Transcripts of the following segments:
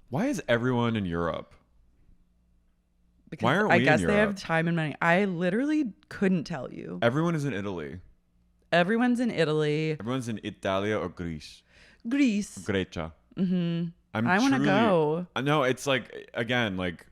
Why is everyone in Europe? Because Why aren't I we guess in they Europe? have time and money. I literally couldn't tell you. Everyone is in Italy. Everyone's in Italy. Everyone's in Italia or Greece. Greece. Grecia. Mm-hmm. I want to go. No, it's like, again, like,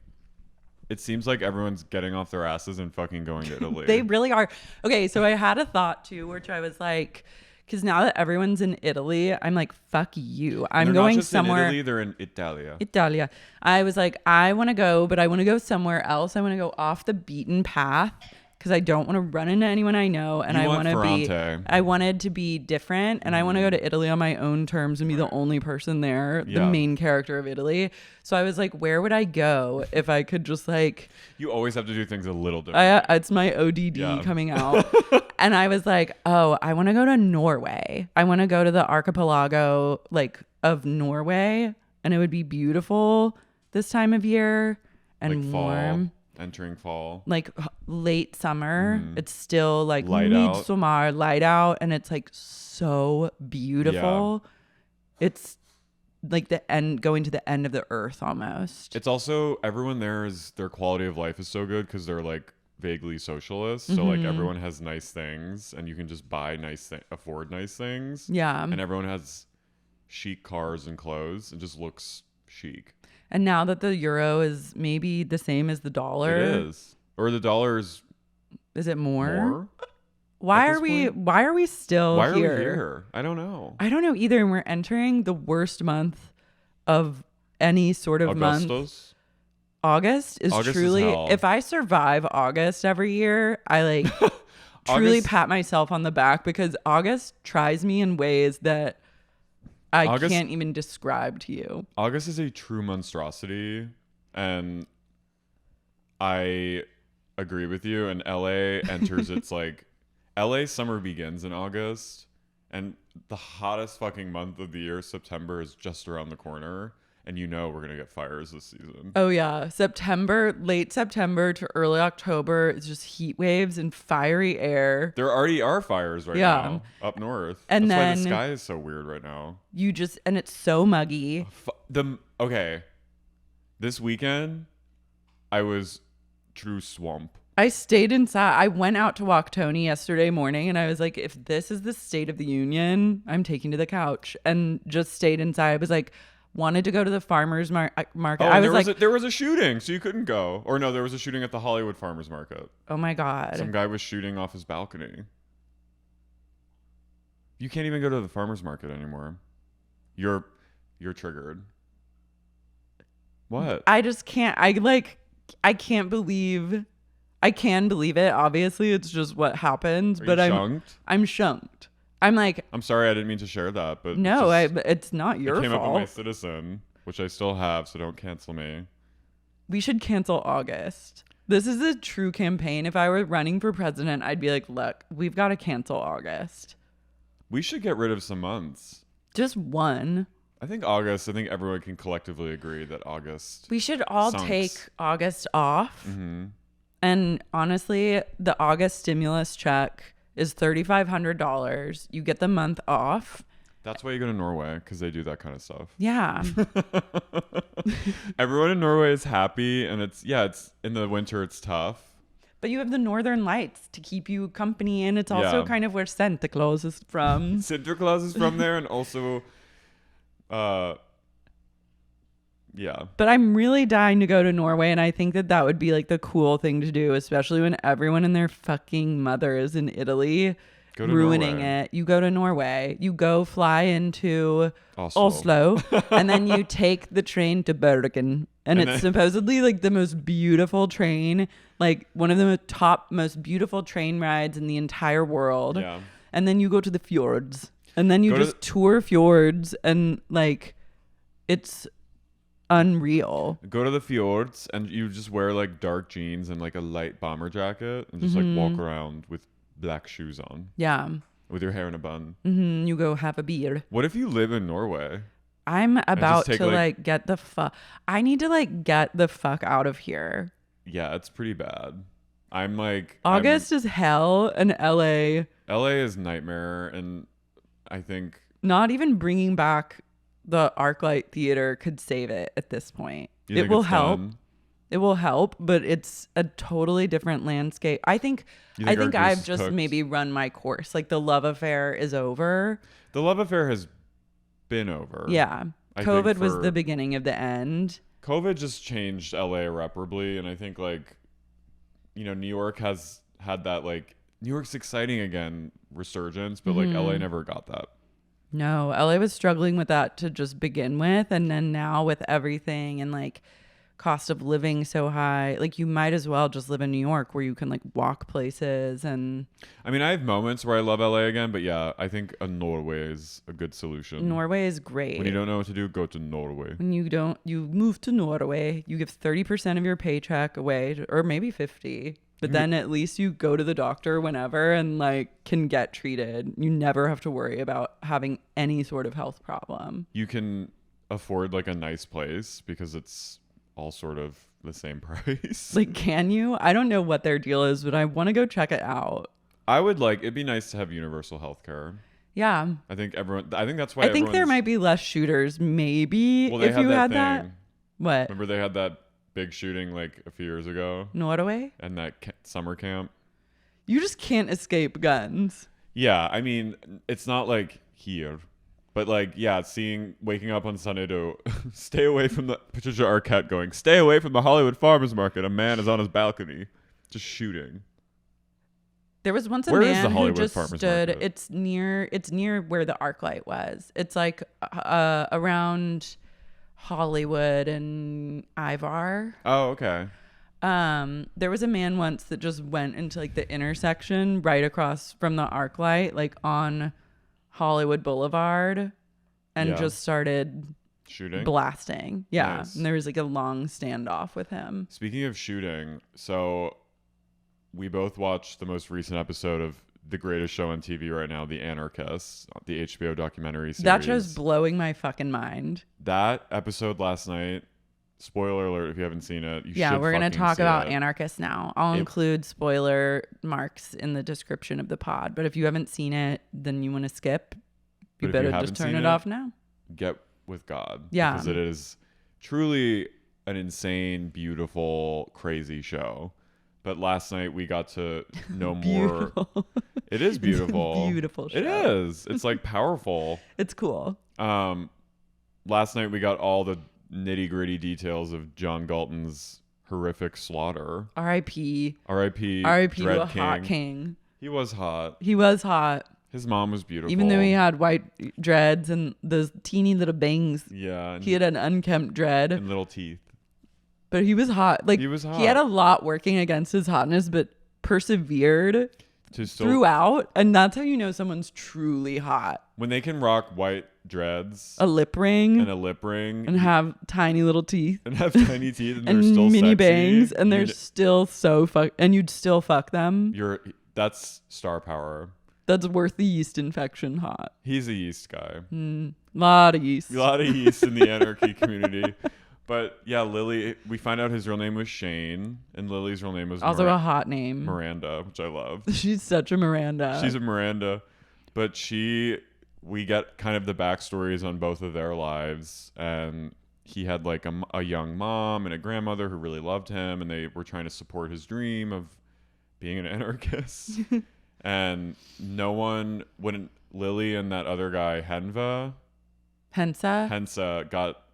it seems like everyone's getting off their asses and fucking going to Italy. They really are. Okay, so I had a thought too, which I was like, because now that everyone's in Italy, I'm like, fuck you. I'm They're going not just somewhere. in Italy, they're in Italia. Italia. I was like, I want to go, but I want to go somewhere else. I want to go off the beaten path because I don't want to run into anyone I know, and You I want want to be. Ferrante. I wanted to be different, and I want to go to Italy on my own terms and be the only person there, the Yeah. main character of Italy. So I was like, where would I go if I could just like? You always have to do things a little different. It's my ODD Yeah. coming out. And I was like, oh, I want to go to Norway. I want to go to the archipelago like of Norway, and it would be beautiful this time of year and Like fall, warm. entering fall. Like late summer. It's still like Light out. midsummer, light out, and it's like so beautiful. It's like the end, going to the end of the earth almost. It's also, everyone their quality of life is so good because they're like vaguely socialist. So like everyone has nice things and you can just buy afford nice things. Yeah. And everyone has chic cars and clothes and just looks chic. And now that the euro is maybe the same as the dollar. It is. Or the dollar's Is it more? more. Why at are this we? point? Why are we still Why are we here? here? I don't know. I don't know either. And we're entering the worst month of any sort of month. Augustus? August is August is truly. hell. If I survive August every year, I like truly August- pat myself on the back because August tries me in ways that I August- can't even describe to you. August is a true monstrosity, and I agree with you. And LA enters its like LA summer begins in August, and the hottest fucking month of the year, September, is just around the corner. And you know we're gonna get fires this season. Oh yeah, September, late September to early October is just heat waves and fiery air. There already are fires right now up north. And That's why then- the sky is so weird right now. And it's so muggy. Okay, this weekend I was true swamp. I stayed inside. I went out to walk Tony yesterday morning and I was like, if this is the state of the union, I'm taking to the couch, and just stayed inside. I was like, wanted to go to the farmer's market. Oh, I was like, there was a shooting, so you couldn't go. Or no, there was a shooting at the Hollywood Farmers Market. oh my God. Some guy was shooting off his balcony. You can't even go to the farmers market anymore. You're triggered. What? I just can't. I can't believe. I can believe it. Obviously, it's just what happens. Are But you I'm chunked? shunked. I'm like, I'm sorry, I didn't mean to share that, but no, just- it's not your it came up with my fault. citizen, which I still have, so don't cancel me. We should cancel August. This is a true campaign. If I were running for president, I'd be like, look, we've got to cancel August. We should get rid of some months. Just one. I think everyone can collectively agree that August. We should all Sunks. take August off. Mm-hmm. And honestly, the August stimulus check is $3,500. You get the month off. That's why you go to Norway, because they do that kind of stuff. Yeah. Everyone in Norway is happy, and it's in the winter it's tough. But you have the Northern Lights to keep you company, and it's also Yeah. kind of where Santa Claus is from. Santa Claus is from there, and also, yeah. But I'm really dying to go to Norway, and I think that would be like the cool thing to do, especially when everyone and their fucking mother is in Italy Go to ruining Norway. it. You go to Norway. You go fly into Oslo. Oslo, and then you take the train to Bergen. And it's supposedly like the most beautiful train, like one of the top most beautiful train rides in the entire world. Yeah. And then you go to the fjords, and then you Go to just tour fjords, and like it's unreal. Go to the fjords, and you just wear like dark jeans and like a light bomber jacket, and just like walk around with black shoes on, Yeah. with your hair in a bun. You go have a beer. What if you live in Norway? I'm about take, to like- like get the fuck. I need to like get the fuck out of here. Yeah, it's pretty bad. I'm like August is hell, and LA LA is nightmare, and I think not even bringing back the ArcLight Theater could save it at this point. You It think will it's help. done? It will help, but it's a totally different landscape. I think You think our goose I've is just cooked? maybe run my course. Like the love affair is over. The love affair has been over. Yeah. I think COVID was for- the beginning of the end. COVID just changed LA irreparably, and I think like, you know, New York has had that like New York's exciting again resurgence, but like LA never got that. No, LA was struggling with that to just begin with. And then now with everything and like cost of living so high, like you might as well just live in New York where you can like walk places. And I mean, I have moments where I love LA again, but yeah, I think a Norway is a good solution. Norway is great. When you don't know what to do, go to Norway. When you move to Norway, you give 30% of your paycheck away or maybe 50. But then at least you go to the doctor whenever and like can get treated. You never have to worry about having any sort of health problem. You can afford like a nice place because it's all sort of the same price. Like, can you? I don't know what their deal is, but I want to go check it out. I would like, it'd be nice to have universal health care. Yeah. I think that's why I think there everyone's- might be less shooters, maybe, Well, they if had you that had thing. that. What? Remember they had that big shooting like a few years ago Norway? and that summer camp? You just can't escape guns. Yeah, I mean, it's not like here, but like, yeah, waking up on Sunday to stay away from the Patricia Arquette going, stay away from the Hollywood Farmers Market. A man is on his balcony just shooting. There was once a Where is man the who Hollywood just Farmers stood. Market? It's near where the ArcLight was. It's like around Hollywood and Ivar. Oh, okay. There was a man once that just went into like the intersection right across from the ArcLight, like on Hollywood Boulevard, and Yeah. just started Shooting. blasting. Yeah. Nice. And there was like a long standoff with him. Speaking of shooting, so we both watched the most recent episode of the greatest show on TV right now, The Anarchists, the HBO documentary series. That show's blowing my fucking mind. That episode last night, spoiler alert if you haven't seen it, you Yeah, should we're going to fucking talk see about it. Anarchists now. I'll include spoiler marks in the description of the pod. But if you haven't seen it, then you want to skip, you But if better you just haven't turn seen it off now. Get with God. Yeah. Because it is truly an insane, beautiful, crazy show. But last night we got to know more. Beautiful. It is beautiful. Beautiful show. It is. It's like powerful. It's cool. Last night we got all the nitty gritty details of John Galton's horrific slaughter. R.I.P. R.I.P. R.I.P. to a Dread hot king. He was hot. He was hot. His mom was beautiful. Even though he had white dreads and those teeny little bangs. Yeah. And, He had an unkempt dread. and little teeth. But he was hot. Like He was He had hot. a lot working against his hotness, but persevered To still, throughout. And that's how you know someone's truly hot. when they can rock white dreads A lip ring and a lip ring and have tiny little teeth and have tiny teeth and, and they're still mini sexy, bangs and they're you- still so and you'd still fuck them. that's star power. That's worth the yeast infection hot. He's a yeast guy. Lot of yeast. A lot of yeast in the anarchy community. But yeah, Lily, we find out his real name was Shane and Lily's real name was Also a hot name. Miranda, which I love. She's such a Miranda. She's a Miranda, but we get kind of the backstories on both of their lives, and he had like a young mom and a grandmother who really loved him, and they were trying to support his dream of being an anarchist. And when Lily and that other guy Hensa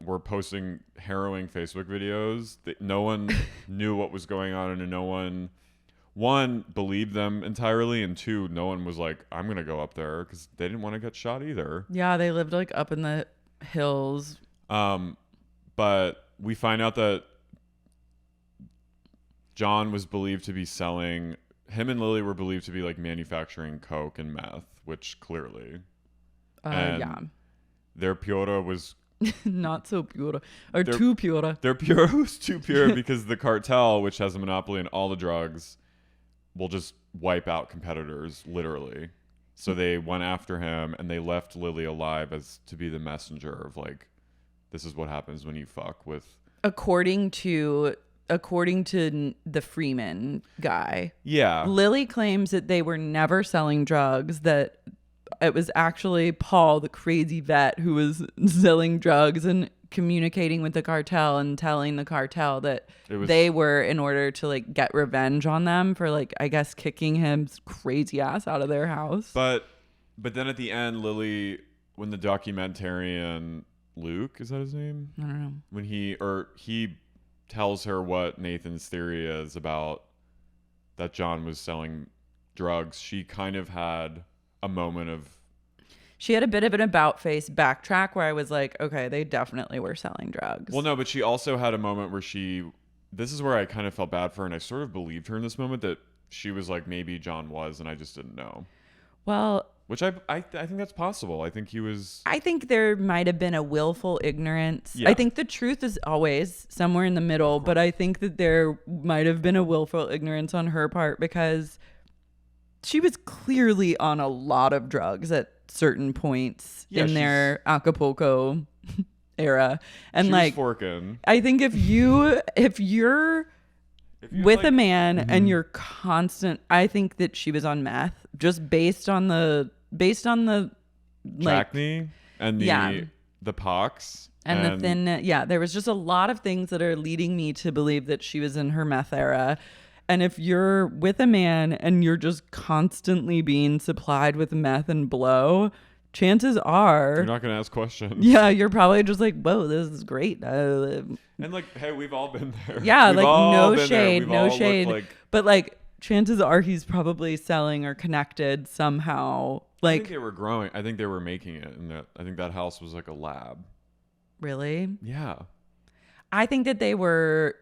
were posting harrowing Facebook videos, no one knew what was going on, and no one believed them entirely, and two, no one was like, I'm gonna go up there, because they didn't want to get shot either. Yeah, they lived like up in the hills. But we find out that John was believed to be selling, him and Lily were believed to be like manufacturing coke and meth, which clearly and Yeah. their pure was Not so pure. Or They're- too pure. their pure was too pure because the cartel, which has a monopoly on all the drugs, will just wipe out competitors, literally. So they went after him and they left Lily alive as to be the messenger of like, this is what happens when you fuck with. According to the Freeman guy. Yeah. Lily claims that they were never selling drugs, that it was actually Paul, the crazy vet, who was selling drugs and communicating with the cartel and telling the cartel that they were in order to like get revenge on them for like, I guess, kicking his crazy ass out of their house. But then at the end, Lily, when the documentarian Luke, is that his name? I don't know. When he tells her what Nathan's theory is about that John was selling drugs, she kind of had a moment of... She had a bit of an about face backtrack where I was like, okay, they definitely were selling drugs. Well, no, but she also had a moment where this is where I kind of felt bad for her, and I sort of believed her in this moment that she was like, maybe John was, and I just didn't know. Well... Which I think that's possible. I think he was... I think there might have been a willful ignorance. Yeah. I think the truth is always somewhere in the middle, but I think that there might have been a willful ignorance on her part because she was clearly on a lot of drugs at certain points in their Acapulco era. And she like, was forking. I think if you're with like, a man and you're constant, I think that she was on meth just based on the Acne and the pox and the thin. There was just a lot of things that are leading me to believe that she was in her meth era. And if you're with a man and you're just constantly being supplied with meth and blow, chances are you're not going to ask questions. Yeah, you're probably just like, whoa, this is great. And like, hey, we've all been there. Yeah, we've like no shade. Like... But like, chances are he's probably selling or connected somehow. Like, I think they were growing. I think they were making it. And I think that house was like a lab. Really? Yeah. I think that they were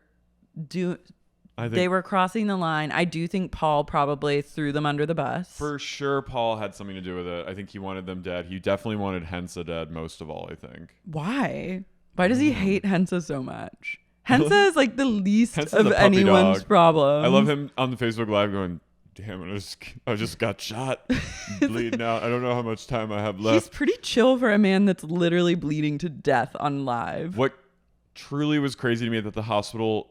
they were crossing the line. I do think Paul probably threw them under the bus. For sure, Paul had something to do with it. I think he wanted them dead. He definitely wanted Hensa dead most of all, I think. Why? Why does he hate Hensa so much? Hensa is like the least Hensa's of anyone's problem. I love him on the Facebook Live going, damn, I just got shot. Bleeding out. I don't know how much time I have left. He's pretty chill for a man that's literally bleeding to death on live. What truly was crazy to me that the hospital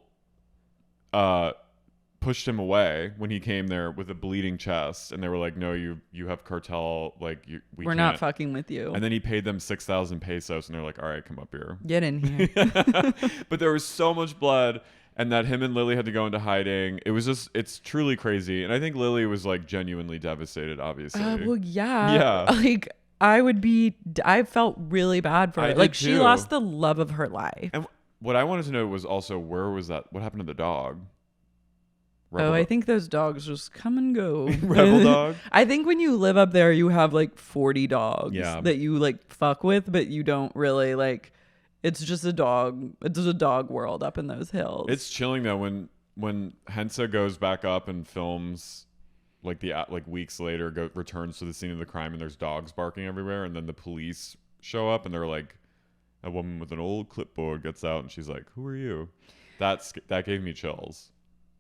pushed him away when he came there with a bleeding chest, and they were like, no, you have cartel, like we're not fucking with you. And then he paid them 6,000 pesos, and they're like, all right, come up here, get in here. But there was so much blood, and that him and Lily had to go into hiding. It's truly crazy. And I think Lily was like genuinely devastated, obviously. Well, yeah like I felt really bad for her. Like, she lost the love of her life. And what I wanted to know was also, what happened to the dog? I think those dogs just come and go. Rebel dog? I think when you live up there, you have like 40 dogs that you like fuck with, but you don't really like, it's just a dog. It's a dog world up in those hills. It's chilling though when Hensa goes back up and films like weeks later, returns to the scene of the crime, and there's dogs barking everywhere, and then the police show up and they're like, a woman with an old clipboard gets out and she's like, who are you? That gave me chills.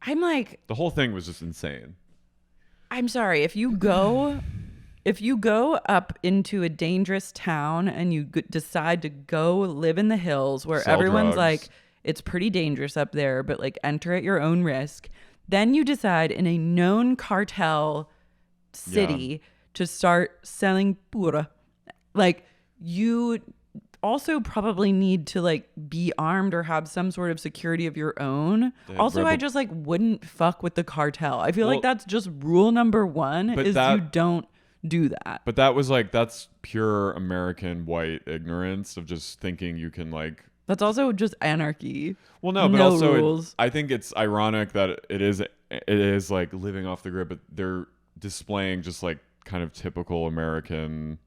I'm like, the whole thing was just insane. I'm sorry, if you go up into a dangerous town and you decide to go live in the hills where everyone's like, it's pretty dangerous up there, but like enter at your own risk, then you decide in a known cartel city to start selling pura, like, you also probably need to like be armed or have some sort of security of your own. Also, I just like wouldn't fuck with the cartel. I feel like that's just rule number one, is you don't do that. But that was like, that's pure American white ignorance of just thinking you can like... That's also just anarchy. Well, no, but also rules. I think it's ironic that it is like living off the grid, but they're displaying just like kind of typical American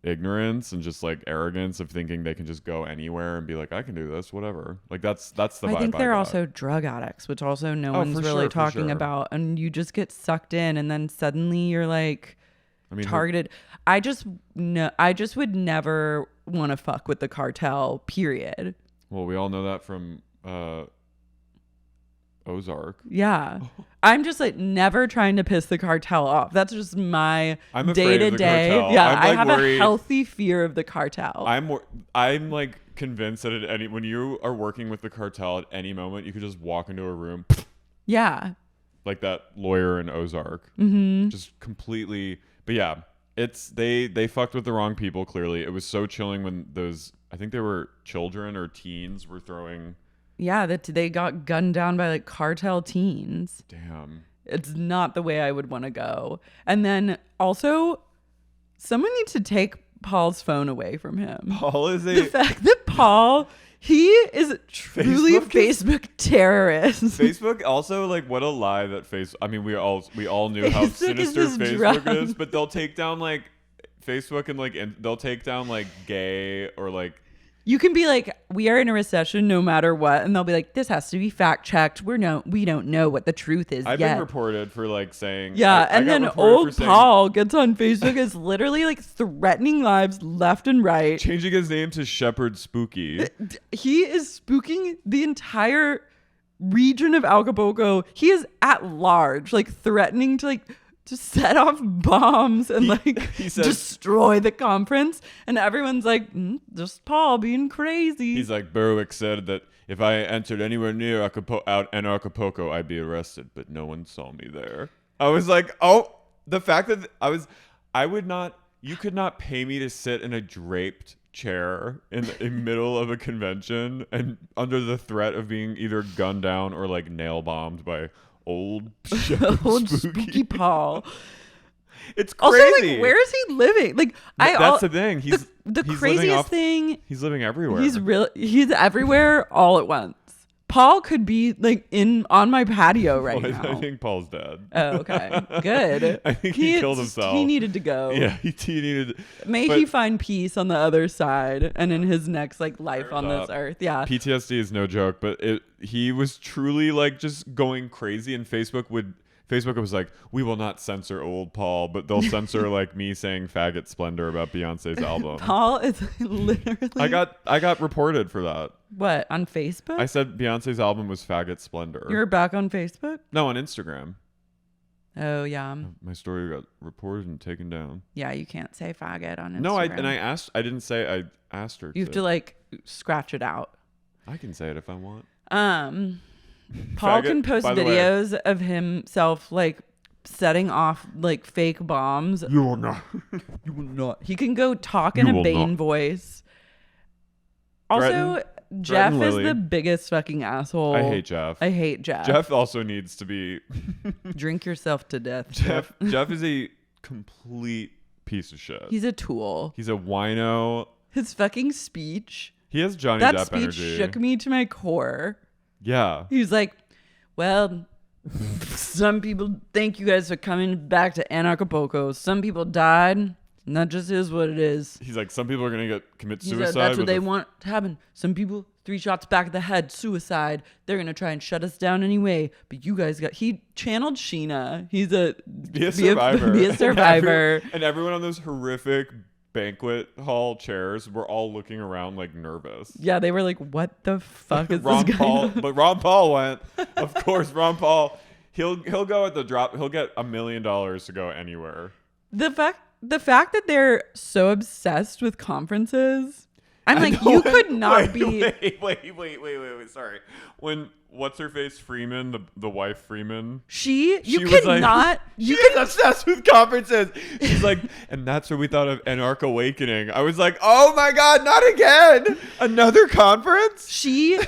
ignorance and just like arrogance of thinking they can just go anywhere and be like, I can do this, whatever. Like that's the vibe. I think they're also drug addicts, which also no one's really talking about, and you just get sucked in, and then suddenly you're like targeted. I just would never want to fuck with the cartel, period. Well, we all know that from Ozark. Yeah. I'm just like never trying to piss the cartel off. That's just my day to day. Yeah, I have a healthy fear of the cartel. I'm like convinced that when you are working with the cartel at any moment, you could just walk into a room. Yeah. Like that lawyer in Ozark. Mm-hmm. Just completely. But yeah, It's they fucked with the wrong people. Clearly, it was so chilling when those, I think they were children or teens, were throwing. Yeah, that they got gunned down by like cartel teens. Damn. It's not the way I would want to go. And then also, someone needs to take Paul's phone away from him. Paul is The fact that Paul, he is truly a Facebook terrorist. Facebook also, like, what a lie that I mean, we all knew how sinister Facebook is, but they'll take down like Facebook and like they'll take down like gay or like. You can be like, we are in a recession no matter what, and they'll be like, this has to be fact checked. We don't know what the truth is. I've been reported for like saying. Yeah, and then old Paul gets on Facebook, is literally like threatening lives left and right, changing his name to Shepherd Spooky. He is spooking the entire region of Acapulco. He is at large, like threatening to like to set off bombs and he said, destroy the conference. And everyone's like, just Paul being crazy. He's like, Berwick said that if I entered anywhere near Acapulco, I'd be arrested, but no one saw me there. I was like, oh, the fact that you could not pay me to sit in a draped chair in the middle of a convention and under the threat of being either gunned down or like nail bombed by old spooky Paul. It's crazy. Also, like, where is he living? Like, that's the thing. He's craziest thing. He's living everywhere. He's everywhere all at once. Paul could be like on my patio right now. I think Paul's dead. Oh, okay. Good. I think he killed himself. He needed to go. Yeah, he needed. May he find peace on the other side and in his next like life on this earth. Yeah. PTSD is no joke, but he was truly like just going crazy, and Facebook was like, we will not censor old Paul, but they'll censor like me saying faggot splendor about Beyonce's album. Paul is literally. I got reported for that. What, on Facebook? I said Beyonce's album was faggot splendor. You're back on Facebook? No, on Instagram. Oh yeah. My story got reported and taken down. Yeah, you can't say faggot on Instagram. No, I didn't say. I asked her. You have to like scratch it out. I can say it if I want. Paul can post videos of himself like setting off like fake bombs. You will not. You will not. He can go talk in a Bane voice. Also, Jeff is the biggest fucking asshole. I hate Jeff. Jeff also needs to be. Drink yourself to death. Jeff is a complete piece of shit. He's a tool. He's a wino. His fucking speech. He has Johnny Depp energy. That speech shook me to my core. Yeah. He was like, well, some people thank you guys for coming back to Acapulco. Some people died. And that just is what it is. He's like, some people are going to commit suicide. Said, that's what they want to happen. Some people, 3 shots back of the head, suicide. They're going to try and shut us down anyway. But you guys he channeled Sheena. He's be a survivor. Be a survivor. And everyone on those horrific banquet hall chairs were all looking around like nervous. Yeah, they were like, what the fuck is Ron this guy Paul? doing? But Ron Paul went. Of course, Ron Paul. He'll go at the drop. He'll get $1 million to go anywhere. The fact that they're so obsessed with conferences, I'm like, you could not be. Wait. Sorry. When what's her face Freeman, the wife Freeman, she could like, not. She's obsessed with conferences. She's like, and that's what we thought of Anarch Awakening. I was like, oh my god, not again! Another conference? She's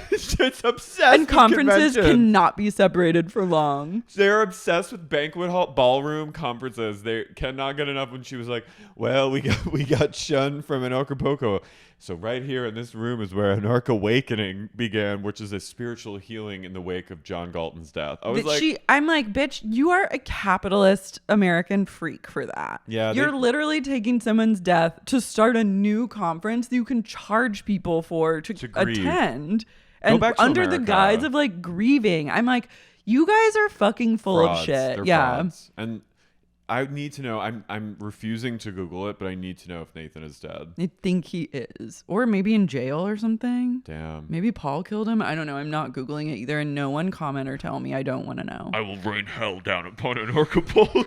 obsessed. And conferences cannot be separated for long. They're obsessed with banquet hall, ballroom conferences. They cannot get enough. When she was like, well, we got shunned from Acapulco. So right here in this room is where Anarch Awakening began, which is a spiritual healing in the wake of John Galton's death. I'm like, bitch, you are a capitalist American freak for that. Yeah, you're literally taking someone's death to start a new conference that you can charge people for to attend, and under the guise of like grieving. I'm like, you guys are fucking full of shit. They're yeah, frauds. And I need to know. I'm refusing to Google it, but I need to know if Nathan is dead. I think he is, or maybe in jail or something. Damn. Maybe Paul killed him. I don't know. I'm not Googling it either, and no one comment or tell me. I don't want to know. I will rain hell down upon Acapulco.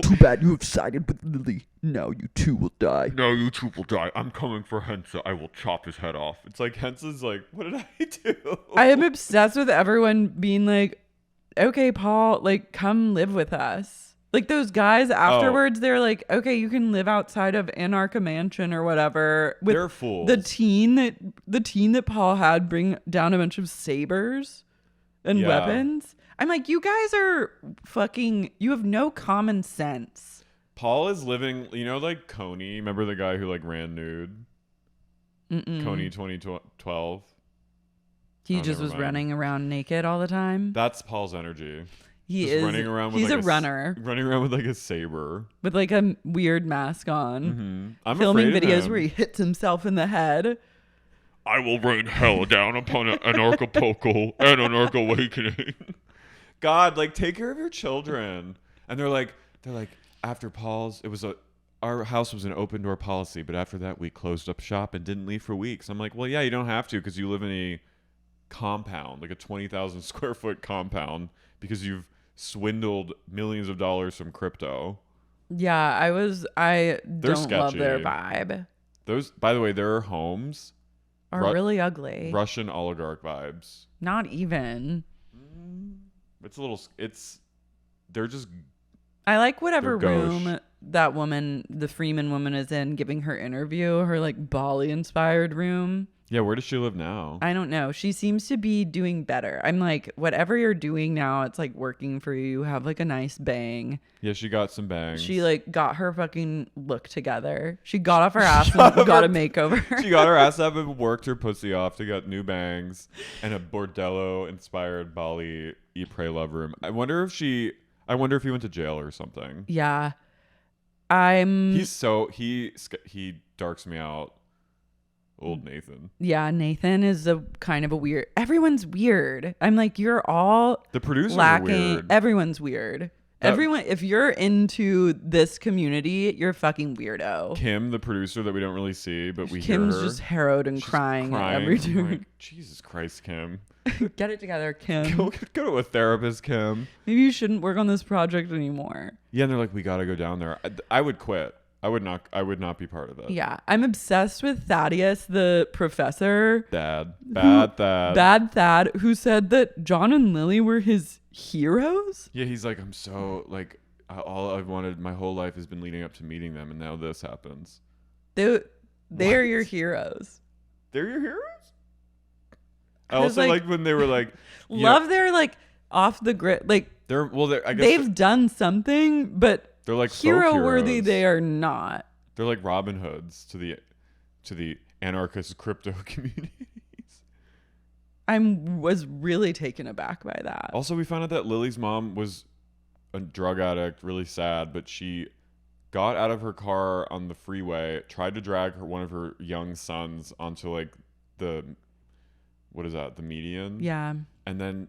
Too bad you have sided with Lily. Now you too will die. No, you too will die. I'm coming for Hensa. I will chop his head off. It's like Hensa's like, what did I do? I am obsessed with everyone being like, okay, Paul, like, come live with us. Like those guys afterwards, they're like, okay, you can live outside of Anarcha Mansion or whatever. With They're fools. The teen that Paul had bring down a bunch of sabers and weapons. I'm like, you guys are fucking. You have no common sense. Paul is living. You know, like Coney. Remember the guy who like ran nude? Coney 2012. He just was running around naked all the time. That's Paul's energy. He just is running around with he's like a runner. Running around with like a saber. With like a weird mask on. I'm filming afraid of videos him. where he hits himself in the head. I will rain hell down upon an Anarchapulco and Anarch Awakening. God, like take care of your children. And they're like after Paul's our house was an open door policy, but after that we closed up shop and didn't leave for weeks. I'm like, well, yeah, you don't have to because you live in a compound, like a 20,000 square foot compound, because you've swindled millions of dollars from crypto. Yeah, I don't sketchy. love their vibe. Those, by the way, their homes are really ugly. Russian oligarch vibes. Not even. They're just. I like whatever they're room gauche. that woman, the Freeman woman, is in giving her interview, her like Bali inspired room. Yeah, where does she live now? I don't know. She seems to be doing better. I'm like, whatever you're doing now, it's like working for you. Have like a nice bang. Yeah, she got some bangs. She like got her fucking look together. She got off her ass and got a makeover. She got her ass up and worked her pussy off to get new bangs and a bordello inspired Bali Eat Pray Love room. I wonder if he went to jail or something. Yeah. He darks me out. Old Nathan. Yeah, Nathan is a kind of a weird. Everyone's weird. I'm like, you're all the producers lacking. are weird. Everyone's weird. Everyone, if you're into this community, you're a fucking weirdo. Kim, the producer that we don't really see, but we Kim's hear her. just harrowed and crying at every I'm like, Jesus Christ, Kim. Get it together, Kim. Go to a therapist, Kim. Maybe you shouldn't work on this project anymore. Yeah, and they're like, we got to go down there. I would quit. I would not be part of it. Yeah, I'm obsessed with Thaddeus, the professor. Bad Thad, who said that John and Lily were his heroes. Yeah, he's like, I'm so like, all I've wanted my whole life has been leading up to meeting them, and now this happens. They're your heroes. They're your heroes? I also like when they were like, love their like off the grid, like I guess they've done something, but they're like hero worthy. heroes. They are not. They're like Robin Hoods to the anarchist crypto communities. I was really taken aback by that. Also, we found out that Lily's mom was a drug addict, really sad, but she got out of her car on the freeway, tried to drag one of her young sons onto like the median. Yeah. And then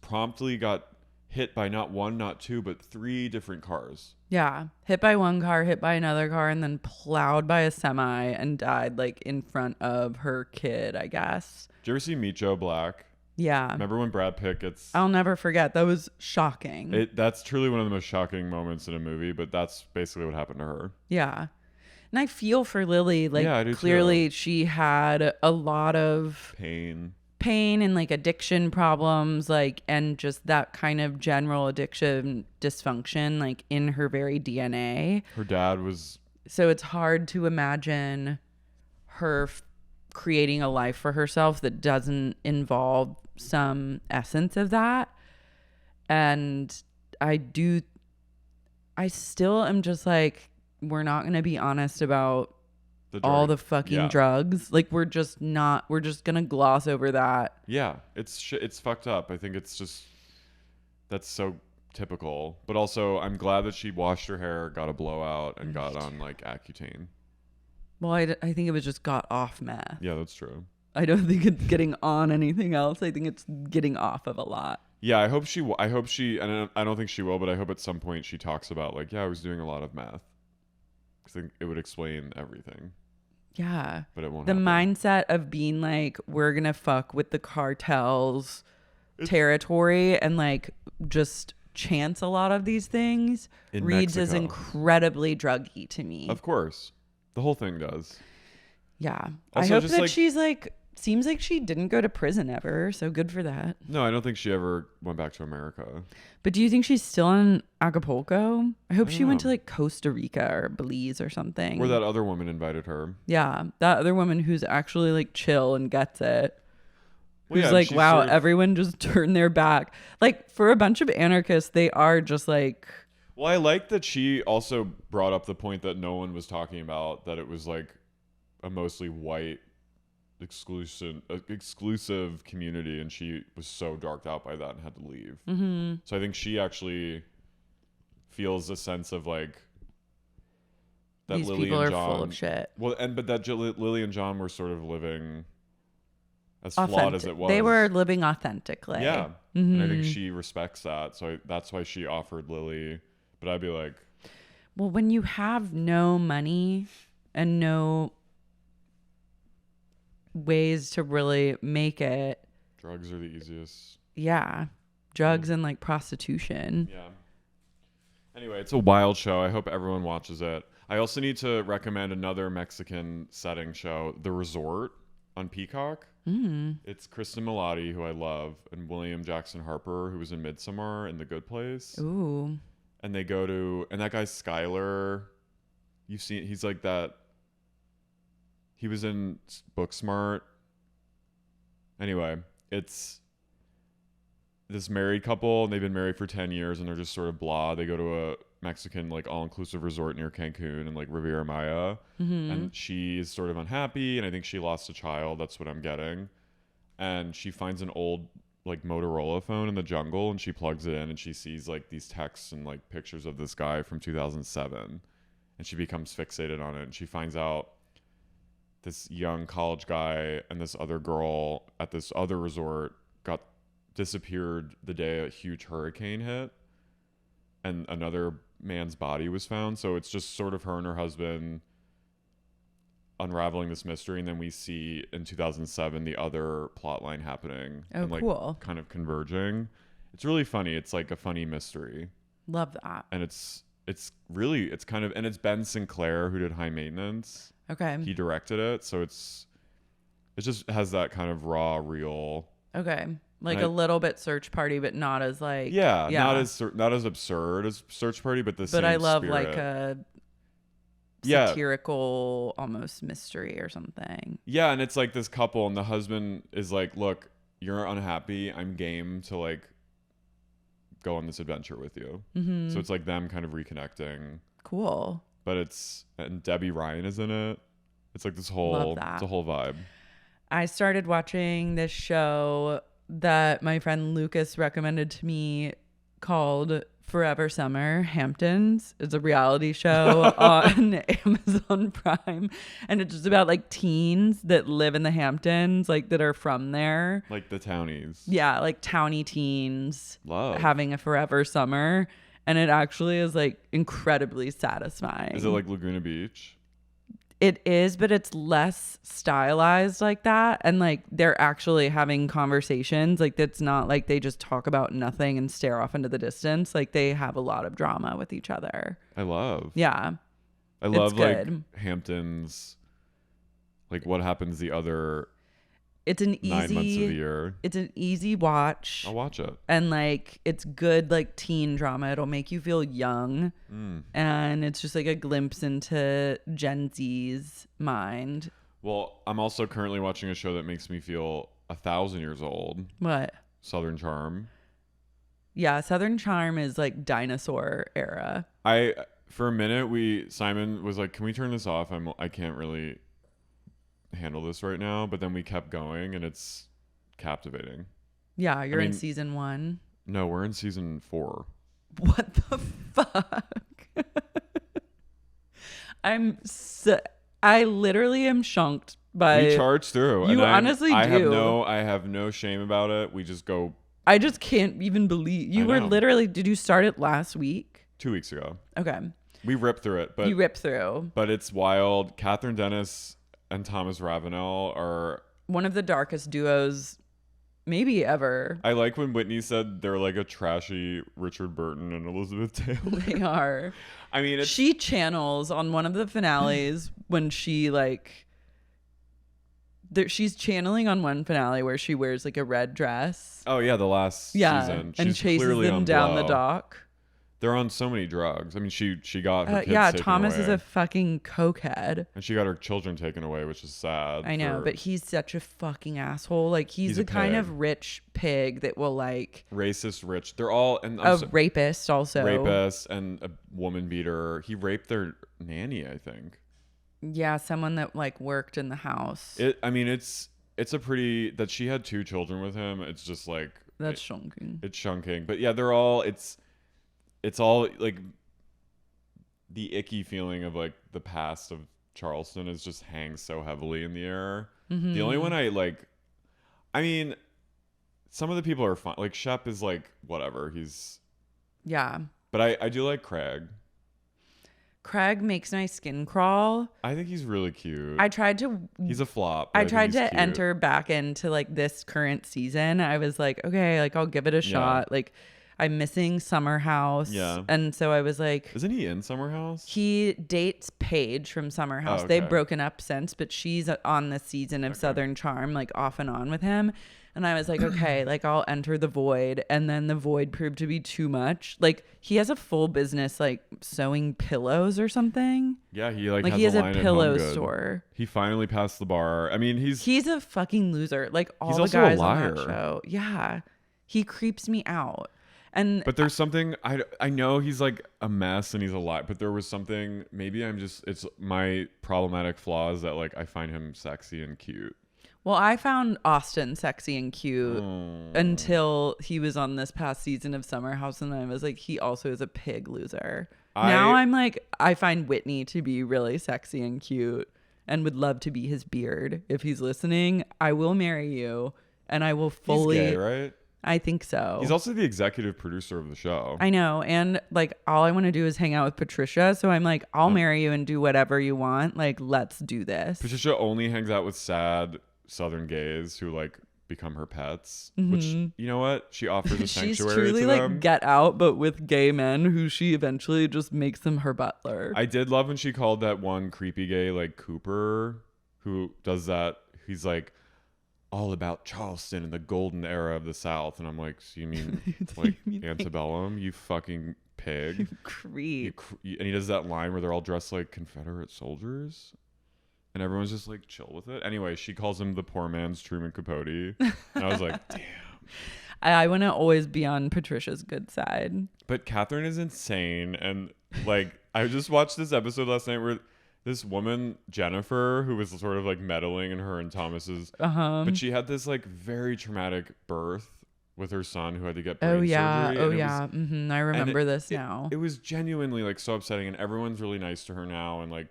promptly got hit by not one, not two, but 3 different cars. Yeah. Hit by one car, hit by another car, and then plowed by a semi and died like in front of her kid, I guess. Did you ever see Meet Joe Black? Yeah. Remember when Brad Pitt gets... I'll never forget. That was shocking. That's truly one of the most shocking moments in a movie, but that's basically what happened to her. Yeah. And I feel for Lily. Like, yeah, I do clearly too. she had a lot of pain and like addiction problems, like, and just that kind of general addiction dysfunction, like in her very DNA. Her dad was... So it's hard to imagine her creating a life for herself that doesn't involve some essence of that. And I still am just like, we're not going to be honest about all the fucking drugs. Like, we're just gonna gloss over that. Yeah, it's fucked up. I think it's just, that's so typical. But also, I'm glad that she washed her hair, got a blowout, and got on like Accutane. Well, I think it was just got off meth. Yeah, that's true. I don't think it's getting on anything else. I think it's getting off of a lot. Yeah, I hope she, and I don't think she will, but I hope at some point she talks about like, yeah, I was doing a lot of math. I think it would explain everything. Yeah. But it won't The happen. mindset of being like, we're going to fuck with the cartels territory and like just chance a lot of these things reads as incredibly druggy to me. Of course. The whole thing does. Yeah. Also, I hope that she's like seems like she didn't go to prison ever, so good for that. No, I don't think she ever went back to America. But do you think she's still in Acapulco? I hope I she don't went to know. like Costa Rica or Belize or something. Or that other woman invited her. Yeah, that other woman who's actually like chill and gets it. Well, Who's yeah, like, she's wow, sort of- everyone just turned their back. Like for a bunch of anarchists, they are just like, Well, I like that she also brought up the point that no one was talking about, that it was like a mostly white exclusive community, and she was so darked out by that and had to leave. mm-hmm. So I think she actually feels a sense of like that These Lily people and are John, full of shit. Well, but that Lily and John were sort of living as flawed as it was. They were living authentically. Yeah, Mm-hmm. and I think she respects that. So that's why she offered Lily. But I'd be like, Well, when you have no money and no ways to really make it, drugs are the easiest. yeah, drugs and like prostitution. Yeah. Anyway, it's a wild show. I hope everyone watches it. I also need to recommend another Mexican setting show, The Resort on Peacock. It's Kristen Milotti, who I love, and William Jackson Harper, who was in Midsommar and The Good Place. Ooh. And they go to, and that guy Skylar, you've seen, he's like that. He was in Booksmart. Anyway, it's this married couple, and they've been married for 10 years, and they're just sort of blah. They go to a Mexican like all-inclusive resort near Cancun and like Riviera Maya, and she's sort of unhappy, and I think she lost a child. That's what I'm getting. And she finds an old like Motorola phone in the jungle, and she plugs it in, and she sees like these texts and like pictures of this guy from 2007, and she becomes fixated on it. And she finds out this young college guy and this other girl at this other resort got disappeared the day a huge hurricane hit, and another man's body was found. So it's just sort of her and her husband unraveling this mystery, and then we see in 2007 the other plot line happening and like cool. kind of converging. It's really funny. It's like a funny mystery, Love that. and it's kind of, and it's Ben Sinclair who did High Maintenance. Okay. He directed it, so it just has that kind of raw, real. Okay. Like And a little bit Search Party, but not as like Yeah, not as absurd as Search Party, but the same But I love spirit. like a Yeah. satirical almost mystery or something. Yeah, and it's like this couple, and the husband is like, "Look, you're unhappy. I'm game to like go on this adventure with you." Mm-hmm. So it's like them kind of reconnecting, Cool. but and Debbie Ryan is in it. It's like this whole, Love that. it's a whole vibe. I started watching this show that my friend Lucas recommended to me called Forever Summer Hamptons. It's a reality show on Amazon Prime, and it's just about like teens that live in the Hamptons, like that are from there. Like the townies. Yeah, like towny teens Love. having a forever summer, and it actually is like incredibly satisfying. Is it like Laguna Beach? It is, but it's less stylized like that. And like they're actually having conversations. Like it's not like they just talk about nothing and stare off into the distance. Like they have a lot of drama with each other. I love. Yeah. I love like good. Hamptons. Like what happens the other It's an 9 months of the easy year. it's an easy watch. I'll watch it. And like it's good like teen drama. It'll make you feel young. And it's just like a glimpse into Gen Z's mind. Well, I'm also currently watching a show that makes me feel 1,000 years old. What? Southern Charm. Yeah, Southern Charm is like dinosaur era. For a minute, Simon was like, "Can we turn this off? I can't really handle this right now." But then we kept going, and it's captivating. Yeah, you're in mean- season 1. No, we're in season 4. What the fuck? I literally am shocked by We charge through. You and honestly I do. have no shame about it. We just go I just can't even believe you I were know. literally. Did you start it last week? 2 weeks ago. Okay, We ripped through it, but you ripped through. but it's wild. Catherine Dennis and Thomas Ravenel are. One of the darkest duos maybe ever. I like when Whitney said they're like a trashy Richard Burton and Elizabeth Taylor. They are. I mean, it's She channels on one of the finales when she like she's channeling on one finale where she wears like a red dress. Oh yeah, the last season. And She's chases clearly them on down the blow. dock. They're on so many drugs. I mean, she got her kids yeah, taken Thomas away. is a fucking cokehead. And she got her children taken away, which is sad. I know, but he's such a fucking asshole. Like he's the kind pig. of rich pig that will like racist, rich. They're all and rapist also. Rapist and a woman beater. He raped their nanny, I think. Yeah, someone that like worked in the house. I mean, it's a pretty that she had 2 children with him. It's just like that's shunking. It's shunking, but yeah, they're all. It's all like the icky feeling of like the past of Charleston is just hangs so heavily in the air. Mm-hmm. The only one I like, I mean, some of the people are fine. Like Shep is like whatever. But I do like Craig. Craig makes my skin crawl. I think he's really cute. He's a flop. I tried to enter back into like this current season. I was like, okay, like I'll give it a shot. Like I'm missing Summer House. Yeah. And so I was like, isn't he in Summer House? He dates Paige from Summer House. Oh, okay. They've broken up since, but she's on this season of Southern Charm, like off and on with him. And I was like, okay, like I'll enter the void. And then the void proved to be too much. Like he has a full business, like sewing pillows or something. Yeah, he he has a pillow store. He finally passed the bar. I mean, he's a fucking loser. Like all the also guys a liar. on that show. Yeah. He creeps me out. But there's something I know he's like a mess and he's a lie, but there was something, maybe it's my problematic flaws that like I find him sexy and cute. Well, I found Austin sexy and cute until he was on this past season of Summer House, and I was like, he also is a pig loser. Now I'm like, I find Whitney to be really sexy and cute and would love to be his beard. If he's listening, I will marry you and I will fully... He's gay, right? I think so. He's also the executive producer of the show. I know. And like, all I want to do is hang out with Patricia. So I'm like, I'll marry you and do whatever you want. Like, let's do this. Patricia only hangs out with sad Southern gays who like become her pets, which, you know what? She offers a sanctuary She's truly to like them. Get Out, but with gay men who she eventually just makes them her butler. I did love when she called that one creepy gay like Cooper who does that. He's like, all about Charleston and the golden era of the South. And I'm like, so you mean like antebellum, you fucking pig? You creep. And he does that line where they're all dressed like Confederate soldiers. And everyone's just like chill with it. Anyway, she calls him the poor man's Truman Capote. And I was like, damn. I want to always be on Patricia's good side. But Catherine is insane. And like, I just watched this episode last night where this woman, Jennifer, who was sort of like meddling in her and Thomas's, but she had this like very traumatic birth with her son who had to get brain surgery. I remember this now. It was genuinely like so upsetting, and everyone's really nice to her now and like,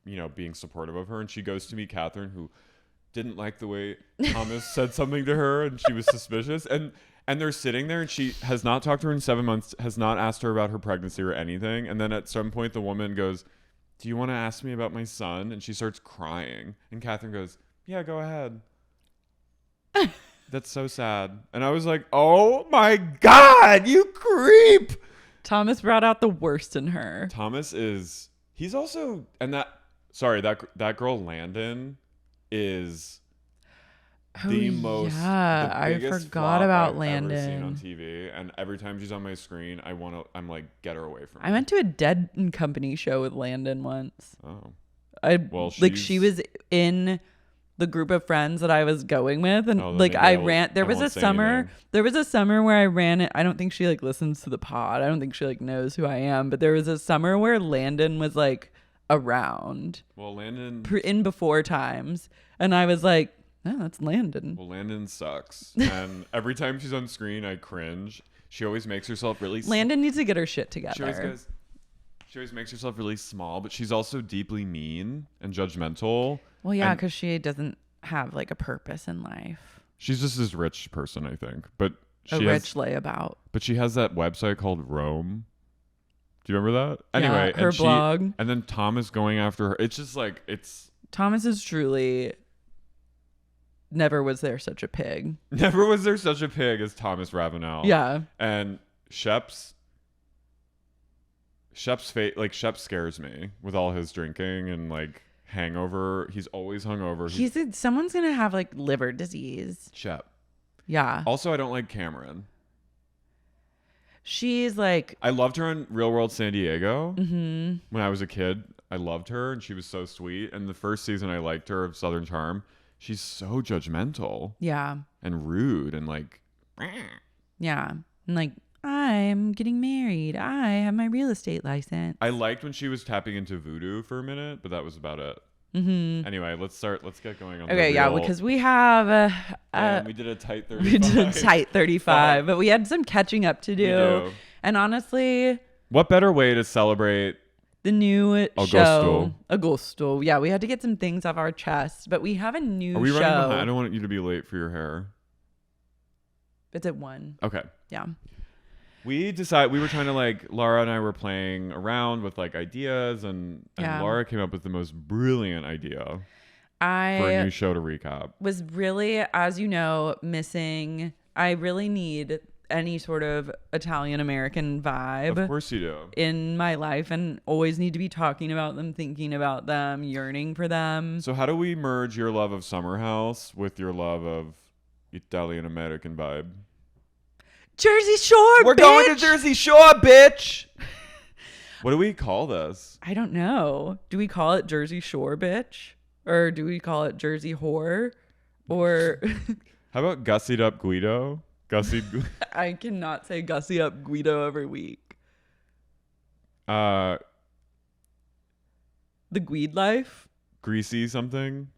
you know, being supportive of her. And she goes to meet Catherine, who didn't like the way Thomas said something to her, and she was suspicious. And they're sitting there, and she has not talked to her in 7 months, has not asked her about her pregnancy or anything. And then at some point, the woman goes, do you want to ask me about my son? And she starts crying. And Catherine goes, yeah, go ahead. That's so sad. And I was like, oh my God, you creep. Thomas brought out the worst in her. He's also, and that girl Landon is the most. Yeah, I forgot about Landon. I've ever seen on TV, and every time she's on my screen, I'm like, get her away from me. I went to a Dead and Company show with Landon once. Oh, she was in the group of friends that I was going with, and there was a summer where I ran it. I don't think she like listens to the pod. I don't think she like knows who I am, but there was a summer where Landon was like around. Well, Landon in before times, and I was like, oh, that's Landon. Well, Landon sucks. And every time she's on screen, I cringe. She always makes herself really... Landon needs to get her shit together. She always makes herself really small, but she's also deeply mean and judgmental. Well, yeah, because she doesn't have like a purpose in life. She's just this rich person, I think. But rich layabout. But she has that website called Rome. Do you remember that? Anyway, her blog. And then Thomas going after her. It's just like, Thomas is truly... Never was there such a pig. Never was there such a pig as Thomas Ravenel. Yeah. And Shep's fate, like Shep scares me with all his drinking and like hangover. He's always hungover. Someone's gonna have like liver disease. Shep. Yeah. Also, I don't like Cameron. She's like, I loved her in Real World San Diego mm-hmm. when I was a kid. I loved her and she was so sweet. And the first season I liked her of Southern Charm. She's so judgmental. Yeah. And rude and like. Yeah. And like, I'm getting married. I have my real estate license. I liked when she was tapping into voodoo for a minute, but that was about it. Mm-hmm. Anyway, let's get going on. Okay, yeah, because we have we did a tight 35. We did a tight 35, but we had some catching up to do. And honestly, what better way to celebrate the new Agosto? Agosto. Yeah, we had to get some things off our chest, but we have a new show. Are we running behind? I don't want you to be late for your hair. It's at 1. Okay. Yeah. We were trying to like, Lara and I were playing around with like ideas and Lara came up with the most brilliant idea for a new show to recap. Was really, as you know, missing. I really need any sort of Italian American vibe. Of course you do. In my life, and always need to be talking about them, thinking about them, yearning for them. So how do we merge your love of Summer House with your love of Italian American vibe? Jersey Shore, We're bitch! going to Jersey Shore, bitch! What do we call this? I don't know. Do we call it Jersey Shore, bitch? Or do we call it Jersey Whore? Or... How about Gussied Up Guido? I cannot say Gussy Up Guido every week. The Guide Life? Greasy something?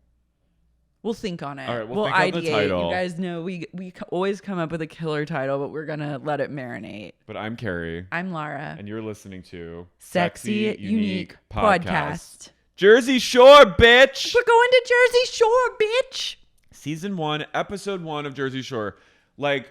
We'll think on it. All right, we'll think ideate. on the title. You guys know we always come up with a killer title, but we're going to let it marinate. But I'm Carey. I'm Lara. And you're listening to Sexy Unique Podcast. Jersey Shore, bitch! We're going to Jersey Shore, bitch! Season 1, Episode 1 of Jersey Shore. Like,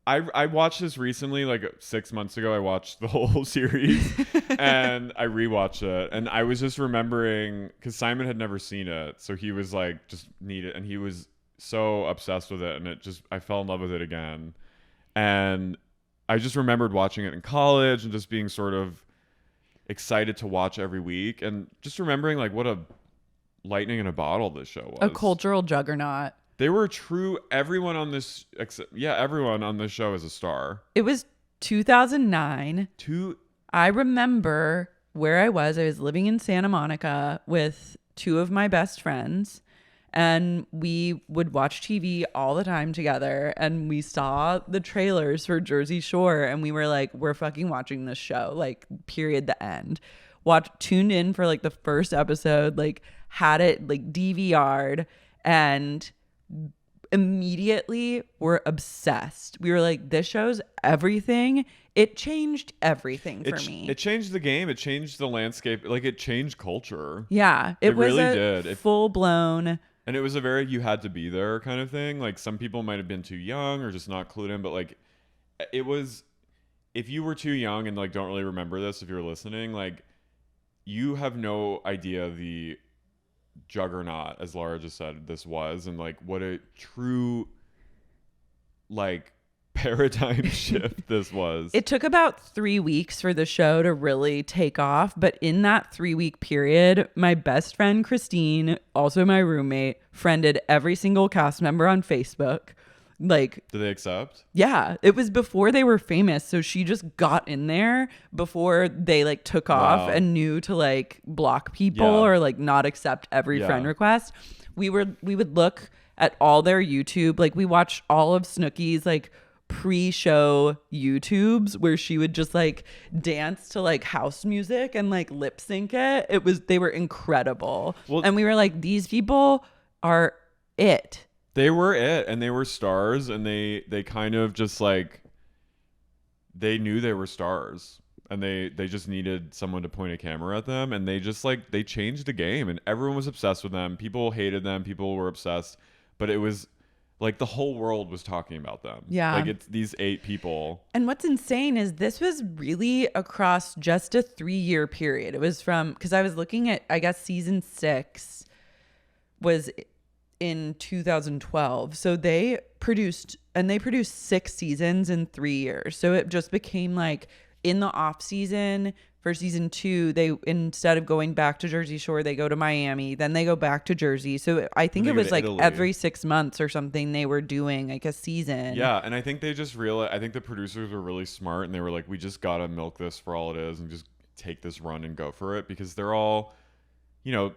I watched this recently, like 6 months ago. I watched the whole series and I rewatched it. And I was just remembering, because Simon had never seen it. So he was like, just need it. And he was so obsessed with it. And I fell in love with it again. And I just remembered watching it in college and just being sort of excited to watch every week. And just remembering like what a lightning in a bottle this show was. A cultural juggernaut. They were true. Everyone on this show is a star. It was 2009. I remember where I was. I was living in Santa Monica with 2 of my best friends, and we would watch TV all the time together. And we saw the trailers for Jersey Shore, and we were like, "We're fucking watching this show." Like, period. The end. Tuned in for like the first episode. Like, had it like DVR'd, and immediately we're obsessed. We were like, this show's everything. It changed everything for me. It changed the game. It changed the landscape. Like, it changed culture. Yeah, it was really did. Full blown. And it was a very you had to be there kind of thing. Like, some people might have been too young or just not clued in, but like, it was, if you were too young and like don't really remember this, if you're listening, like, you have no idea the juggernaut, as Lara just said, this was, and like what a true like paradigm shift this was. It took about 3 weeks for the show to really take off, but in that 3-week period, my best friend Christine, also my roommate, friended every single cast member on Facebook. Like, did they accept? Yeah, it was before they were famous, so she just got in there before they like took off and knew to like block people or like not accept every friend request. We would look at all their YouTube, like we watched all of Snooki's like pre-show YouTubes where she would just like dance to like house music and like lip sync it. They were incredible. Well, and we were like, these people are it. They were it, and they were stars, and they kind of just like, they knew they were stars, and they just needed someone to point a camera at them, and they just like, they changed the game, and everyone was obsessed with them. People hated them, people were obsessed, but it was like the whole world was talking about them. Yeah. Like, it's these 8 people. And what's insane is this was really across just a 3-year period. It was from, because I was looking at, I guess season 6 was in 2012. So they produced 6 seasons in 3 years. So it just became like in the off season for season 2, they instead of going back to Jersey Shore, they go to Miami, then they go back to Jersey. So I think And they it go was to like Italy. every 6 months or something they were doing like a season. Yeah, and I think they just realized. I think the producers were really smart, and they were like, "We just gotta milk this for all it is, and just take this run and go for it," because they're all, you know,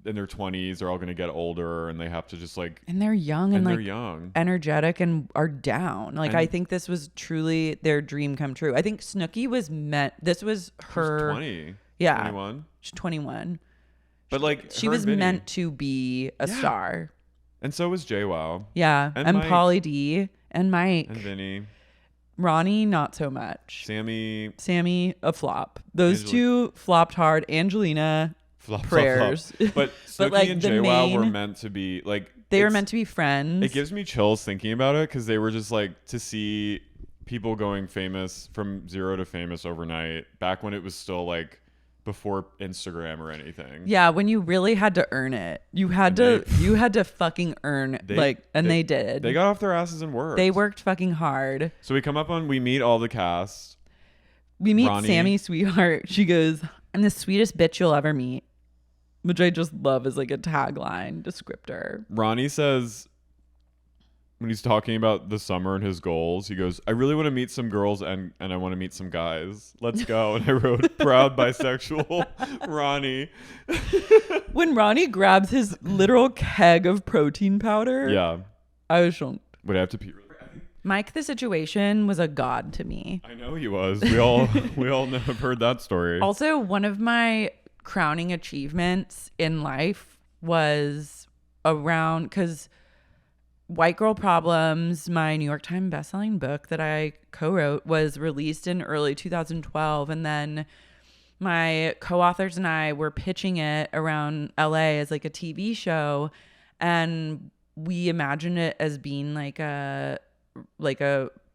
in their 20s. They're all gonna get older, and they have to just like. And they're young and they're like young, energetic and are down. Like And- I think this was truly their dream come true. I think Snooki was meant. This was her. 20, Yeah, 21. she's 21. But like She her was and Vinny. meant to be a Yeah. star. And so was JWoww Yeah, And and Mike. Pauly D and Mike. and Vinny, Ronnie, not so much. Sammy. Sammy, a flop. Those Angeli- two flopped hard. Angelina, Flop, prayers. flop, flop. But But, Snooki like, and the JWoww were main- meant to be like. they were it's- meant to be friends. It gives me chills thinking about it because they were just like to see people going famous from zero to famous overnight back when it was still like before Instagram or anything. Yeah, when you really had to earn it. You had And to you had to fucking earn they did. They got off their asses and worked. They worked fucking hard. So we meet all the cast. We meet Ronnie. Sammi Sweetheart. She goes, "I'm the sweetest bitch you'll ever meet," which I just love as like a tagline descriptor. Ronnie says when he's talking about the summer and his goals, he goes, "I really want to meet some girls and I want to meet some guys. Let's go." And I wrote, "Proud bisexual Ronnie." When Ronnie grabs his literal keg of protein powder, Yeah. I was shocked. Would I have to pee? Mike, the situation was a god to me. I know he was. We all have heard that story. Also, one of my crowning achievements in life was around because White Girl Problems, my New York Times bestselling book that I co-wrote, was released in early 2012. And then my co-authors and I were pitching it around LA as like a TV show. And we imagined it as being like a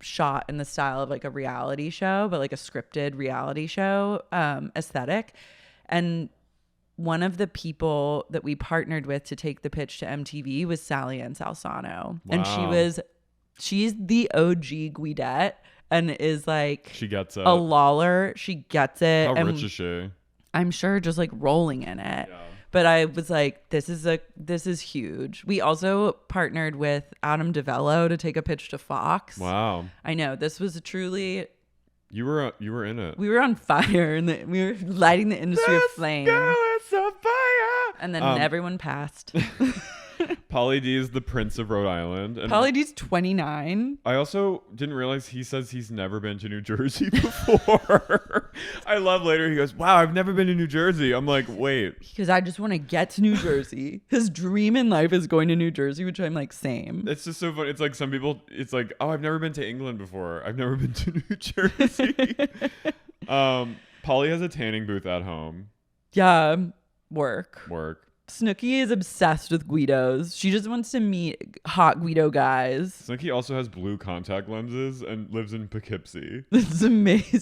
shot in the style of like a reality show, but like a scripted reality show aesthetic. And one of the people that we partnered with to take the pitch to MTV was Sally Ann Salsano. And Wow. she's the OG Guidette and is like She gets it. a lawler. She gets it. How and rich is she? I'm sure just like rolling in it. Yeah. But I was like, this is huge. We also partnered with Adam DeVello to take a pitch to Fox. Wow. I know this was truly, You were in it. we were on fire and we were lighting the industry aflame. It's a fire. And then everyone passed. Pauly D is the Prince of Rhode Island. And Pauly D's 29. I also didn't realize he says he's never been to New Jersey before. I love later he goes, "Wow, I've never been to New Jersey." I'm like, wait. Because I just want to get to New Jersey. His dream in life is going to New Jersey, which I'm like, same. It's just so funny. It's like some people, it's like, "Oh, I've never been to England before. I've never been to New Jersey." Pauly has a tanning booth at home. Yeah, work. Snooki is obsessed with Guidos. She just wants to meet hot Guido guys. Snooki also has blue contact lenses and lives in Poughkeepsie. It's amazing.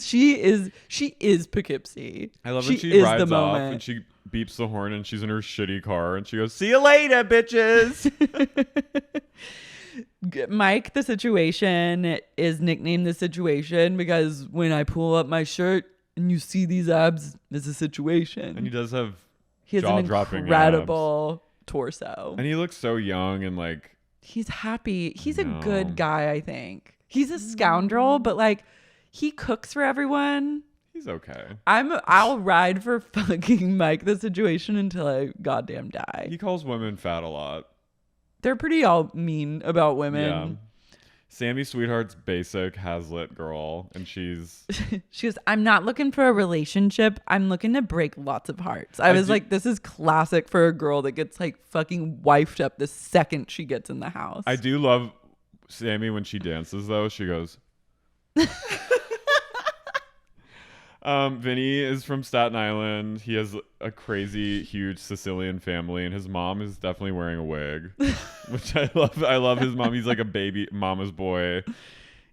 She is Poughkeepsie. I love when She she is rides the off moment. and she beeps the horn and she's in her shitty car and she goes, "See you later, bitches." Mike, the situation is nicknamed the situation because when I pull up my shirt and you see these abs, it's a situation. And he does have He has an jaw-dropping incredible torso. And he looks so young and like, He's happy. He's a No. good guy, I think. He's a scoundrel, but like he cooks for everyone. he's okay. I'll ride for fucking Mike the situation until I goddamn die. He calls women fat a lot. They're pretty all mean about Yeah. women. Sammi Sweetheart's basic Hazlitt girl, and she's She goes, "I'm not looking for a relationship. I'm looking to break lots of hearts." I was like, this is classic for a girl that gets like fucking wifed up the second she gets in the house. I do love Sammi when she dances though. She goes Vinny is from Staten Island. He has a crazy huge Sicilian family and his mom is definitely wearing a wig, which I love. I love his mom. He's like a baby mama's boy.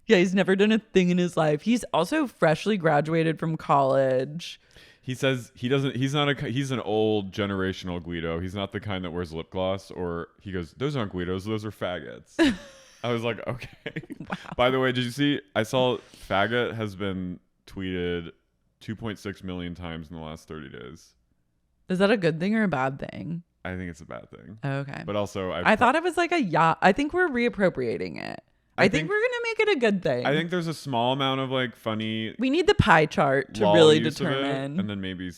Yeah, he's never done a thing in his life. He's also freshly graduated from college. He says he's an old generational Guido. He's not the kind that wears lip gloss, or he goes, "Those aren't Guidos, those are faggots." I was like, okay. Wow. By the way, did you see, I saw faggot has been tweeted 2.6 million times in the last 30 days. Is that a good thing or a bad thing? I think it's a bad thing. Okay. But also, I thought it was like a yacht. I think we're reappropriating it. I think we're going to make it a good thing. I think there's a small amount of like funny. We need the pie chart to lol really use of it, determine. and then maybe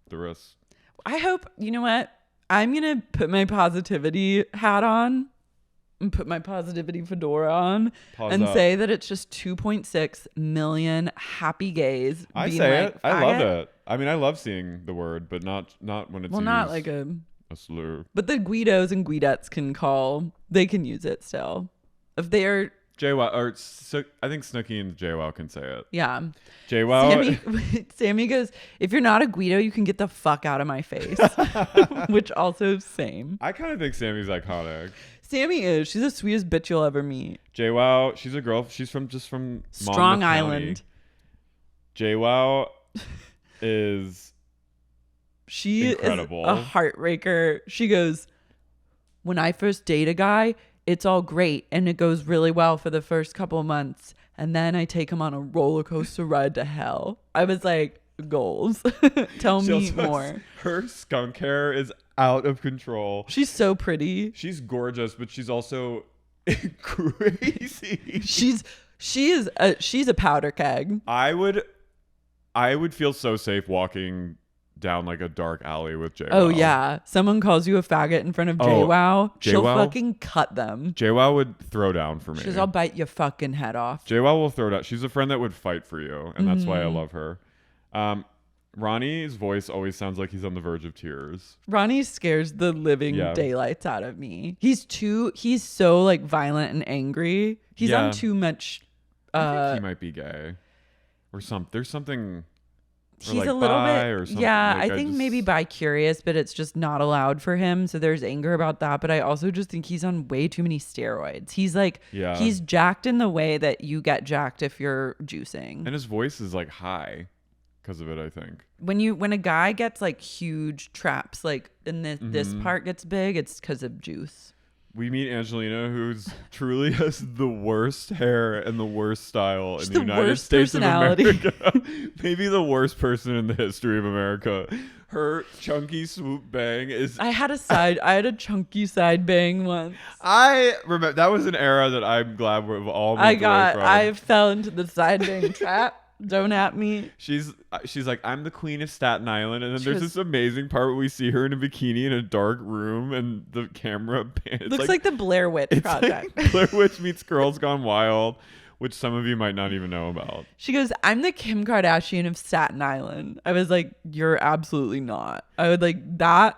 the rest. I hope, you know what? I'm going to put my positivity hat on and put my positivity fedora on say that it's just 2.6 million happy gays. I being say like, it. I love it. I mean, I love seeing the word, but not when it's well, used not like a slur. But the Guidos and Guidettes they can use it still. If they are JWoww, or I think Snooki and JWoww can say it. Yeah. JWoww. Sammi goes, if you're not a Guido, you can get the fuck out of my face. Which also same. I kind of think Sammy's iconic. Sammi is. She's the sweetest bitch you'll ever meet. JWoww, she's a girl. She's from Strong Island. JWoww is incredible. Is a heartbreaker. She goes, when I first date a guy, it's all great and it goes really well for the first couple of months. And then I take him on a roller coaster ride to hell. I was like, goals. Tell me more. Her skunk hair is out of control. She's so pretty. She's gorgeous, but she's also crazy. She's a powder keg. I would feel so safe walking down like a dark alley with JWoww. Oh yeah, someone calls you a faggot in front of JWoww, she'll fucking cut them. JWoww would throw down for me. She's, I'll bite your fucking head off. JWoww will throw down. She's a friend that would fight for you, and that's why I love her. Ronnie's voice always sounds like he's on the verge of tears. Ronnie scares the living daylights out of me. He's so like violent and angry. He's on too much. I think he might be gay, or something. There's something. He's like a little bit, or something. yeah. Like I think maybe bi-curious, but it's just not allowed for him. So there's anger about that. But I also just think he's on way too many steroids. He's like, he's jacked in the way that you get jacked if you're juicing. And his voice is like high because of it, I think. When a guy gets like huge traps, like and this part gets big, it's because of juice. We meet Angelina, who's truly has the worst hair and the worst style in the United States of America. Maybe the worst person in the history of America. Her chunky swoop bang is. I had a chunky side bang once. I remember that was an era that I'm glad we've all moved away from. I fell into the side bang trap. Don't at me. She's like, I'm the queen of Staten Island, and then there's this amazing part where we see her in a bikini in a dark room, and the camera looks like the Blair Witch Project. Like Blair Witch meets Girls Gone Wild, which some of you might not even know about. She goes, I'm the Kim Kardashian of Staten Island. I was like, you're absolutely not. I would like that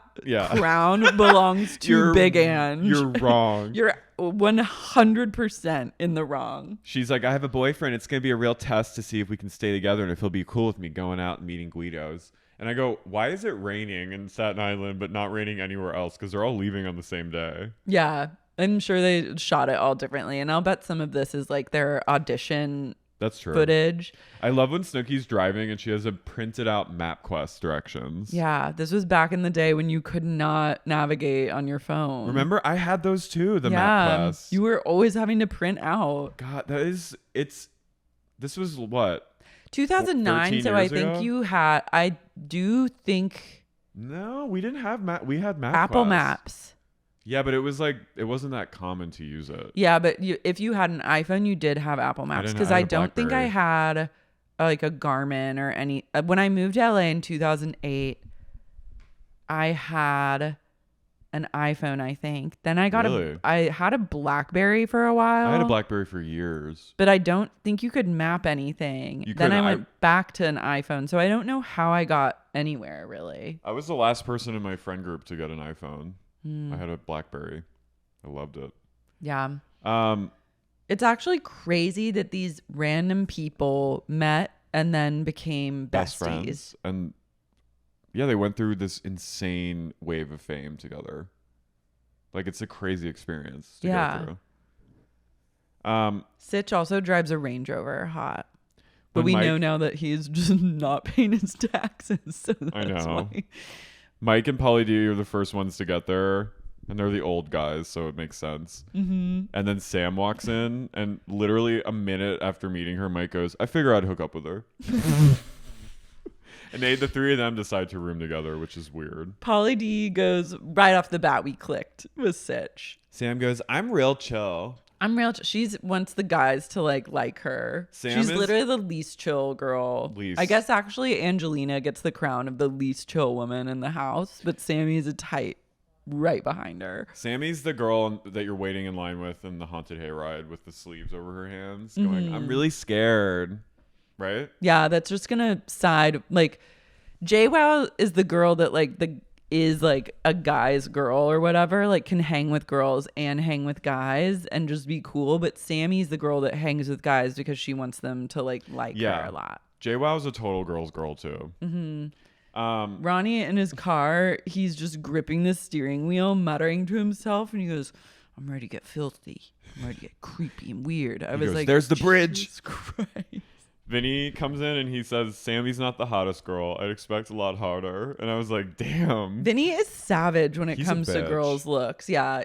crown belongs to Big Ange. You're wrong. You're 100% in the wrong. She's like, I have a boyfriend. It's going to be a real test to see if we can stay together and if he'll be cool with me going out and meeting Guidos. And I go, why is it raining in Staten Island but not raining anywhere else? Because they're all leaving on the same day. Yeah. I'm sure they shot it all differently. And I'll bet some of this is like their audition footage. I love when Snooki's driving and she has a printed out MapQuest directions. Yeah. This was back in the day when you could not navigate on your phone. Remember? I had those too, the MapQuest. You were always having to print out. God, this was what? 2009. So I think I do think. No, we didn't have we had MapQuest. Apple Maps. Yeah, but it wasn't that common to use it. Yeah, but if you had an iPhone, you did have Apple Maps because I don't think I had like a Garmin or any. When I moved to LA in 2008, I had an iPhone, I think. Then I got I had a BlackBerry for a while. I had a BlackBerry for years. But I don't think you could map anything. Then I went back to an iPhone. So I don't know how I got anywhere really. I was the last person in my friend group to get an iPhone. I had a BlackBerry. I loved it. Yeah. It's actually crazy that these random people met and then became best besties. Friends. And yeah, they went through this insane wave of fame together. Like it's a crazy experience to go through. Sitch also drives a Range Rover hot. But we know now that he's just not paying his taxes. So that's why. Mike and Pauly D are the first ones to get there, and they're the old guys, so it makes sense. Mm-hmm. And then Sam walks in, and literally a minute after meeting her, Mike goes, I figure I'd hook up with her. And the three of them decide to room together, which is weird. Pauly D goes right off the bat. We clicked with Sitch. Sam goes, I'm real chill. She's wants the guys to like her. Sam She's is- literally the least chill girl. Least. I guess actually Angelina gets the crown of the least chill woman in the house, but Sammi is a tight right behind her. Sammy's the girl that you're waiting in line with in the haunted hayride with the sleeves over her hands, going, I'm really scared. Right? Yeah, that's just gonna side like JWoww is the girl that is like a guy's girl or whatever, like can hang with girls and hang with guys and just be cool. But Sammy's the girl that hangs with guys because she wants them to like her a lot. JWoww's a total girl's girl too. Ronnie in his car, he's just gripping the steering wheel, muttering to himself, and he goes, I'm ready to get filthy. I'm ready to get creepy and weird. I was goes, like, there's the bridge. Jesus Christ. Vinny comes in and he says, Sammy's not the hottest girl. I'd expect a lot hotter. And I was like, damn. Vinny is savage when it He's a comes to bitch. girls' looks. Yeah,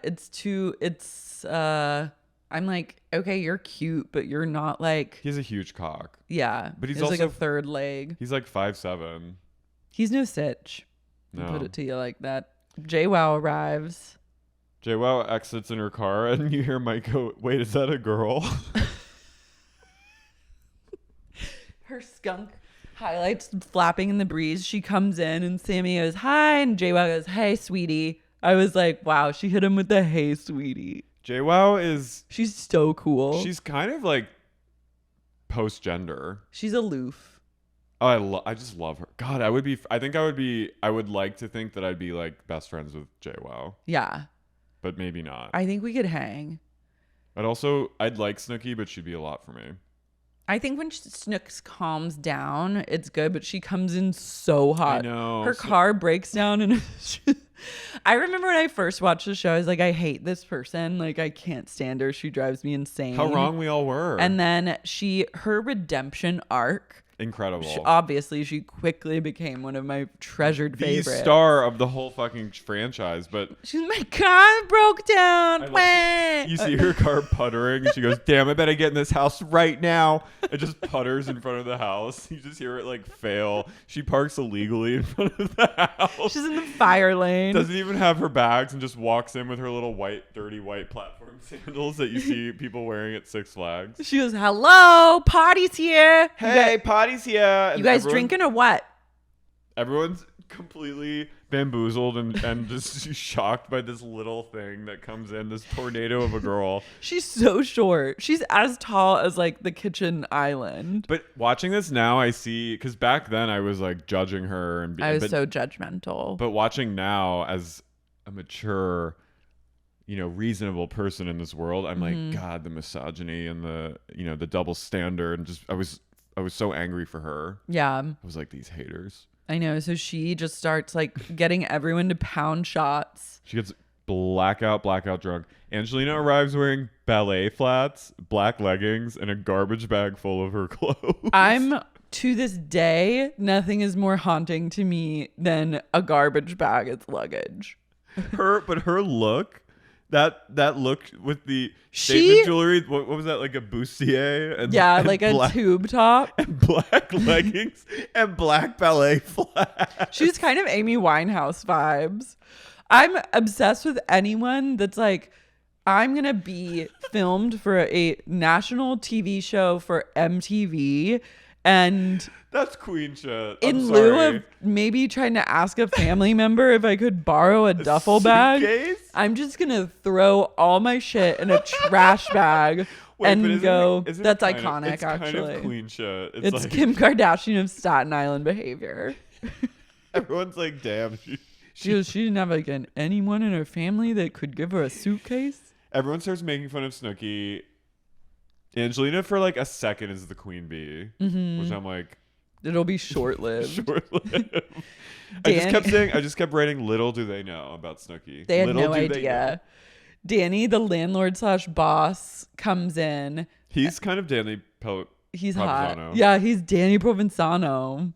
I'm like, okay, you're cute, but you're not like, He has a huge cock. yeah. But he's there's like also- a third leg. He's like 5'7". He's no Sitch. I'll No. put it to you like that. JWoww arrives. JWoww exits in her car and you hear Mike go, wait, is that a girl? Her skunk highlights flapping in the breeze. She comes in and Sammi goes, hi. And JWoww goes, hey, sweetie. I was like, wow, she hit him with the hey, sweetie. JWoww is, She's so cool. she's kind of like post-gender. She's aloof. Oh, I just love her. God, I would like to think that I'd be like best friends with JWoww, Yeah. but maybe not. I think we could hang. I'd like Snooki, but she'd be a lot for me. I think when Snooks calms down, it's good, but she comes in so hot. I know. Her car breaks down and I remember when I first watched the show, I was like, I hate this person. Like, I can't stand her. She drives me insane. How wrong we all were. And then her redemption arc, Incredible. obviously, she quickly became one of my treasured the favorites. star of the whole fucking franchise, but She's my car broke down. you see her car puttering and she goes, damn, I better get in this house right now. It just putters in front of the house. You just hear it like fail. She parks illegally in front of the house. She's in the fire lane. Doesn't even have her bags and just walks in with her little dirty white platform sandals that you see people wearing at Six Flags. She goes, hello, party's here. Hey, potty's here. And You guys everyone- drinking or what? Everyone's completely bamboozled and just shocked by this little thing that comes in, this tornado of a girl. She's so short. She's as tall as like the kitchen island. But watching this now, I see, because back then I was like judging her and I was so judgmental. But watching now as a mature, reasonable person in this world, I'm like, God, the misogyny and the double standard, and just I was so angry for her. Yeah, I was like, these haters. I know. So she just starts like getting everyone to pound shots. She gets blackout drunk. Angelina arrives wearing ballet flats, black leggings, and a garbage bag full of her clothes. To this day, nothing is more haunting to me than a garbage bag as luggage. Her look. That look with the statement jewelry, what was that, like a bustier? And like a tube top. And black leggings and black ballet flats. She's kind of Amy Winehouse vibes. I'm obsessed with anyone that's like, I'm going to be filmed for a national TV show for MTV. And That's queen shit. in lieu of maybe trying to ask a family member if I could borrow a duffel bag, suitcase? I'm just going to throw all my shit in a trash bag and go, that's iconic, it's actually. kind of queen shit. It's like, Kim Kardashian of Staten Island behavior. everyone's like, damn. She didn't have like anyone in her family that could give her a suitcase. Everyone starts making fun of Snooki. Angelina for like a second is the queen bee, which I'm like, It'll be short-lived. short-lived. I just kept writing, little do they know about Snooki. They had Little no do they know. idea. Danny, the landlord / boss, comes in. He's kind of Danny He's Provenzano. hot. Yeah, he's Danny Provenzano.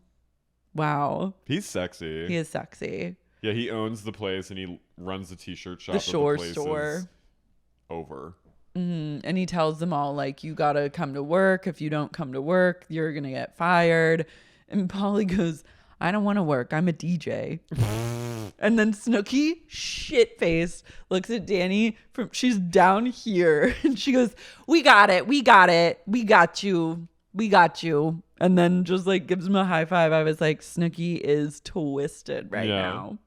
Wow. He's sexy. He is sexy. Yeah, he owns the place and he runs the t-shirt shop. The at Shore place store. is over. And he tells them all, like, you gotta come to work. If you don't come to work, you're gonna get fired. And Pauly goes, I don't want to work. I'm a DJ. And then Snooki, shit-faced, looks at Danny she's down here and she goes, we got it. We got it. We got you. We got you. And then just like gives him a high five. I was like, Snooki is twisted right now.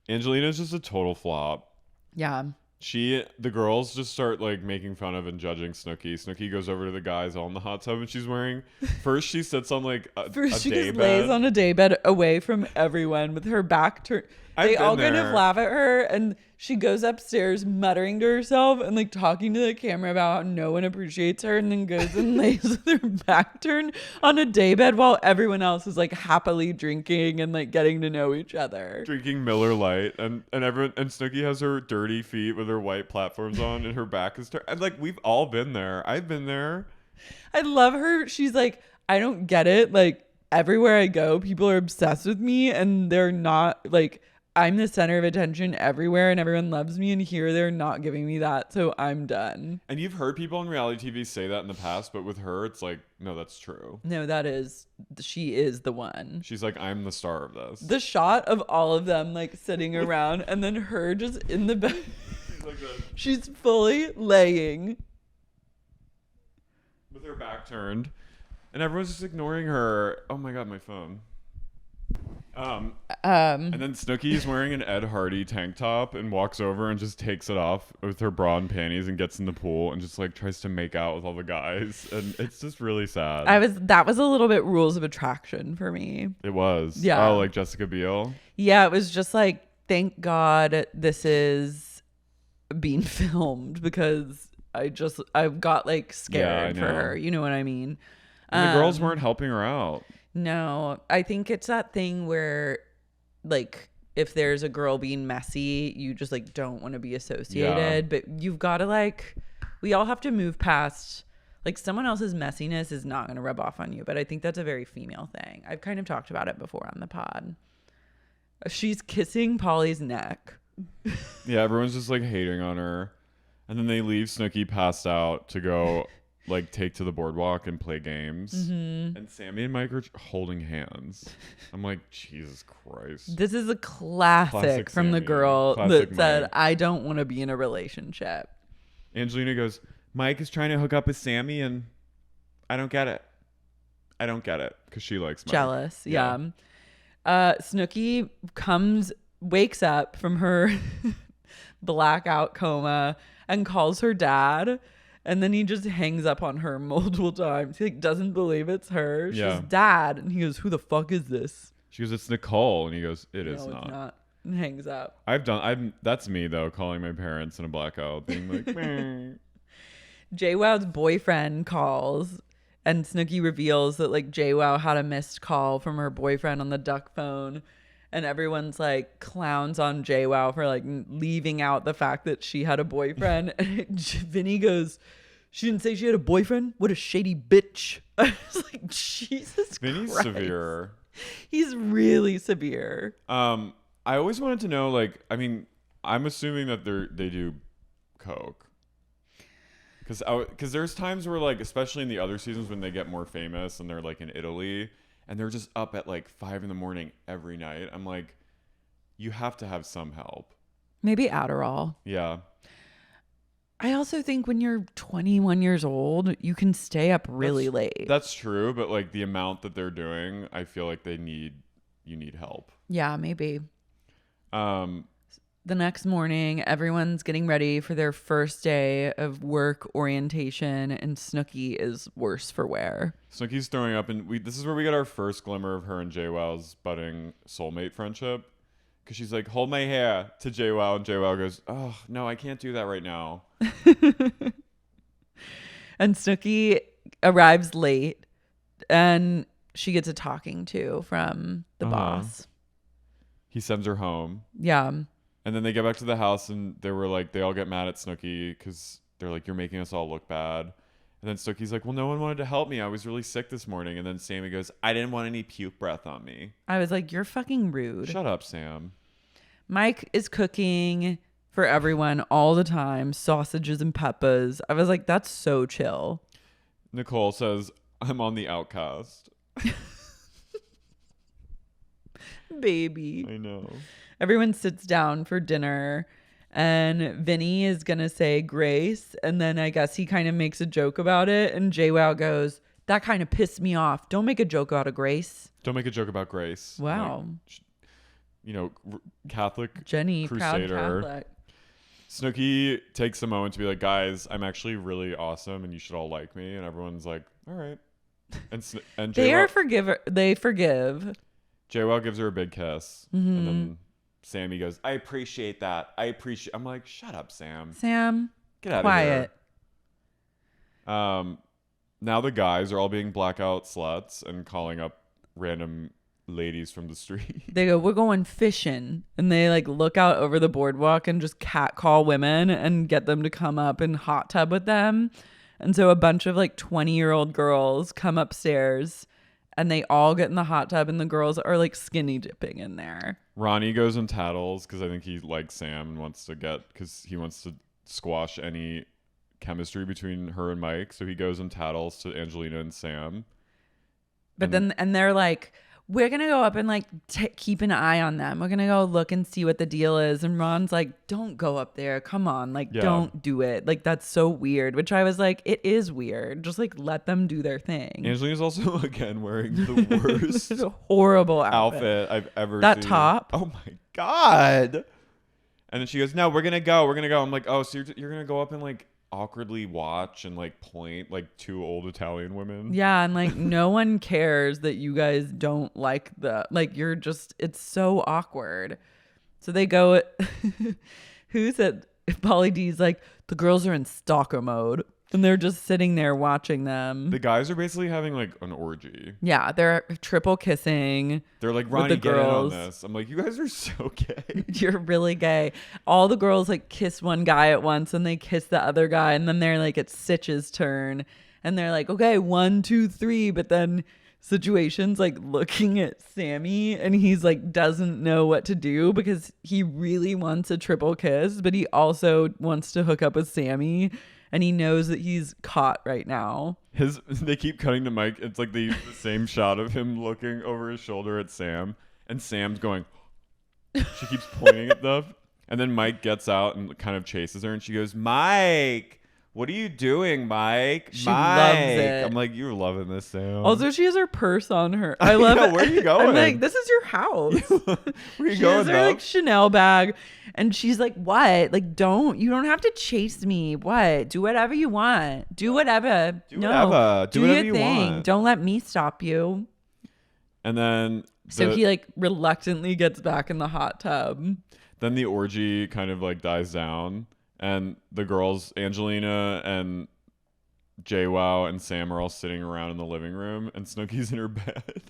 Angelina's just a total flop. Yeah. The girls just start like making fun of and judging Snooki. Snooki goes over to the guys all in the hot tub and she's wearing, first she sits on like a she just day bed. lays on a day bed away from everyone with her back turned. They all kind of laugh at her and she goes upstairs muttering to herself and like talking to the camera about how no one appreciates her, and then goes and lays with her back turned on a daybed while everyone else is like happily drinking and like getting to know each other. Drinking Miller Lite, and everyone, and Snooki has her dirty feet with her white platforms on and her back is turned. And like, we've all been there. I've been there. I love her. She's like, I don't get it. Like everywhere I go, people are obsessed with me and they're not like, I'm the center of attention everywhere and everyone loves me, and here they're not giving me that, so I'm done. And you've heard people on reality TV say that in the past, but with her, it's like, no, that's true. No, she is the one. She's like, I'm the star of this. The shot of all of them like sitting around and then her just in the bed. She's like this. She's fully laying. With her back turned. And everyone's just ignoring her. Oh my God, my phone. And then Snooki's wearing an Ed Hardy tank top and walks over and just takes it off with her bra and panties and gets in the pool and just like tries to make out with all the guys, and it's just really sad. That was a little bit Rules of Attraction for me. It was. Yeah. Oh, like Jessica Biel. Yeah, it was just like, thank God this is being filmed, because I got like scared for her. You know what I mean? And the girls weren't helping her out. No, I think it's that thing where like if there's a girl being messy, you just like don't want to be associated. But you've got to like, we all have to move past like someone else's messiness is not going to rub off on you. But I think that's a very female thing. I've kind of talked about it before on the pod. She's kissing Pauly's neck. Yeah, everyone's just like hating on her. And then they leave Snooki passed out to go like take to the boardwalk and play games. Mm-hmm. And Sammi and Mike are holding hands. I'm like, Jesus Christ. This is a classic from Sammi, the girl that said, Mike. I don't want to be in a relationship. Angelina goes, Mike is trying to hook up with Sammi and I don't get it. I don't get it. Because she likes Mike. Jealous. Yeah. Snooki wakes up from her blackout coma and calls her dad. And then he just hangs up on her multiple times. He like doesn't believe it's her. She's dad. And he goes, who the fuck is this? She goes, it's Nicole. And he goes, it is no, not. It's not. And hangs up. That's me though, calling my parents in a blackout, being like, meh. JWoww's boyfriend calls, and Snooki reveals that like JWoww had a missed call from her boyfriend on the duck phone. And everyone's like clowns on JWoww for like leaving out the fact that she had a boyfriend. And Vinny goes, she didn't say she had a boyfriend? What a shady bitch. I was like, Jesus Vinny's Christ. severe. He's really severe. I always wanted to know, like, I mean, I'm assuming that they do coke. Because there's times where, like, especially in the other seasons when they get more famous and they're, like, in Italy, and they're just up at, like, 5 a.m. every night. I'm like, you have to have some help. Maybe Adderall. Yeah. I also think when you're 21 years old, you can stay up really late. That's true, but, like, the amount that they're doing, I feel like you need help. Yeah, maybe. The next morning, everyone's getting ready for their first day of work orientation, and Snooki is worse for wear. Snooki's throwing up, and this is where we get our first glimmer of her and JWoww's budding soulmate friendship. Because she's like, hold my hair to JWoww, and JWoww goes, oh, no, I can't do that right now. And Snooki arrives late, and she gets a talking to from the boss. He sends her home. Yeah. And then they get back to the house and they all get mad at Snooki because they're like, you're making us all look bad. And then Snooki's like, well, no one wanted to help me. I was really sick this morning. And then Sammi goes, I didn't want any puke breath on me. I was like, you're fucking rude. Shut up, Sam. Mike is cooking for everyone all the time, sausages and peppers. I was like, that's so chill. Nicole says, I'm on the outcast. baby. I know. Everyone sits down for dinner and Vinny is going to say grace. And then I guess he kind of makes a joke about it. And JWoww goes, that kind of pissed me off. Don't make a joke out of grace. Don't make a joke about grace. Wow. Like, Catholic Jenny, crusader. proud Catholic. Snooki takes a moment to be like, guys, I'm actually really awesome and you should all like me. And everyone's like, all right. And They forgive. JWoww gives her a big kiss. Mm-hmm. And then Sammi goes, I appreciate that. I'm like, shut up, Sam. Sam, Get out quiet. of here. Now the guys are all being blackout sluts and calling up random ladies from the street. They go, we're going fishing. And they like look out over the boardwalk and just catcall women and get them to come up and hot tub with them. And so a bunch of like 20-year-old girls come upstairs and they all get in the hot tub and the girls are like skinny dipping in there. Ronnie goes and tattles because I think he likes Sam and because he wants to squash any chemistry between her and Mike. So he goes and tattles to Angelina and Sam. But then they're like, we're going to go up and like keep an eye on them. We're going to go look and see what the deal is. And Ron's like, don't go up there. Come on. Like, don't do it. Like, that's so weird. Which I was like, it is weird. Just like let them do their thing. Angelina's also again wearing the worst It's a horrible outfit I've ever seen. That top. Oh my God. And then she goes, no, we're going to go. We're going to go. I'm like, oh, so you're going to go up and like awkwardly watch and like point like two old Italian women. Yeah, and like no one cares that you guys don't like you're just, it's so awkward. So they go who said Pauly D's like, the girls are in stalker mode and they're just sitting there watching them. The guys are basically having like an orgy. Yeah, they're triple kissing. They're like, Ronnie, get in on this. I'm like, you guys are so gay. You're really gay. All the girls like kiss one guy at once and they kiss the other guy. And then they're like, it's Stitch's turn. And they're like, okay, 1, 2, 3. But then Situation's like looking at Sammi and he's like doesn't know what to do because he really wants a triple kiss, but he also wants to hook up with Sammi. And he knows that he's caught right now. They keep cutting to Mike. It's like they use the same shot of him looking over his shoulder at Sam. And Sam's going, she keeps pointing at them. And then Mike gets out and kind of chases her. And she goes, Mike, what are you doing, Mike? She Mike. loves it. I'm like, you're loving this, Sam. Also, she has her purse on her. I love it. Where are you going? I'm like, this is your house. Where are you She going, has her like Chanel bag. And she's like, what? Like, you don't have to chase me. What? Do whatever you want. Do whatever. Do whatever your you thing. want. Don't let me stop you. And then So he like reluctantly gets back in the hot tub. Then the orgy kind of like dies down. And the girls, Angelina and JWoww and Sam are all sitting around in the living room. And Snooki's in her bed.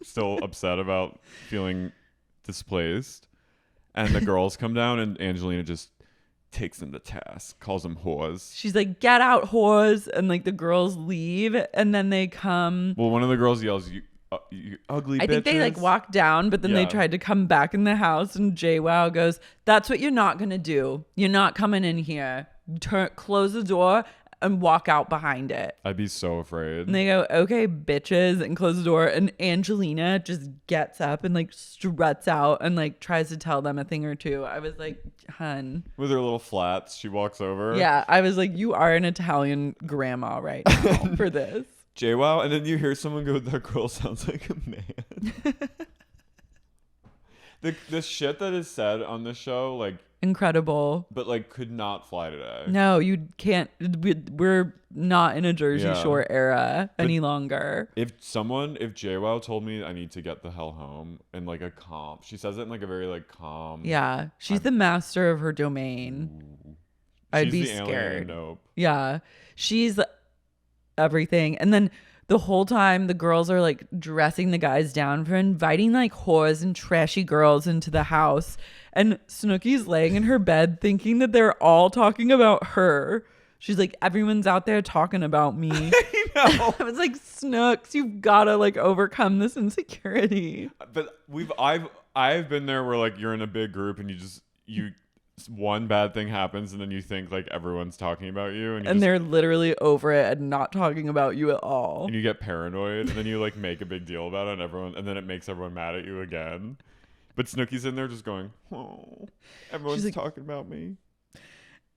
Still upset about feeling displaced. And the girls come down and Angelina just takes them to task, calls them whores. She's like, get out, whores. And like the girls leave. And then they come. Well, one of the girls yells, you ugly bitches. I think they like walk down, but then they tried to come back in the house. And JWoww goes, that's what you're not going to do. You're not coming in here. Close the door and walk out behind it. I'd be so afraid. And they go, okay, bitches, and close the door. And Angelina just gets up and like struts out and like tries to tell them a thing or two. I was like, hun. With her little flats, she walks over. Yeah, I was like, you are an Italian grandma right now for this. JWoww, and then you hear someone go, that girl sounds like a man. the shit that is said on the show, like, incredible, but like could not fly today. No, you can't. We're not in a Jersey Shore era any longer. If JWoww told me I need to get the hell home in like a calm, she says it in like a very like calm. Yeah, she's the master of her domain. I'd be scared. Nope. Yeah, she's everything. And then the whole time the girls are like dressing the guys down for inviting like whores and trashy girls into the house. And Snooki's laying in her bed thinking that they're all talking about her. She's like, everyone's out there talking about me. I know. I was like, Snooks, you've gotta like overcome this insecurity. But I've been there where like you're in a big group and you one bad thing happens and then you think like everyone's talking about you and they're literally over it and not talking about you at all. And you get paranoid and then you like make a big deal about it and then it makes everyone mad at you again. But Snooki's in there just going, oh, everyone's like, talking about me.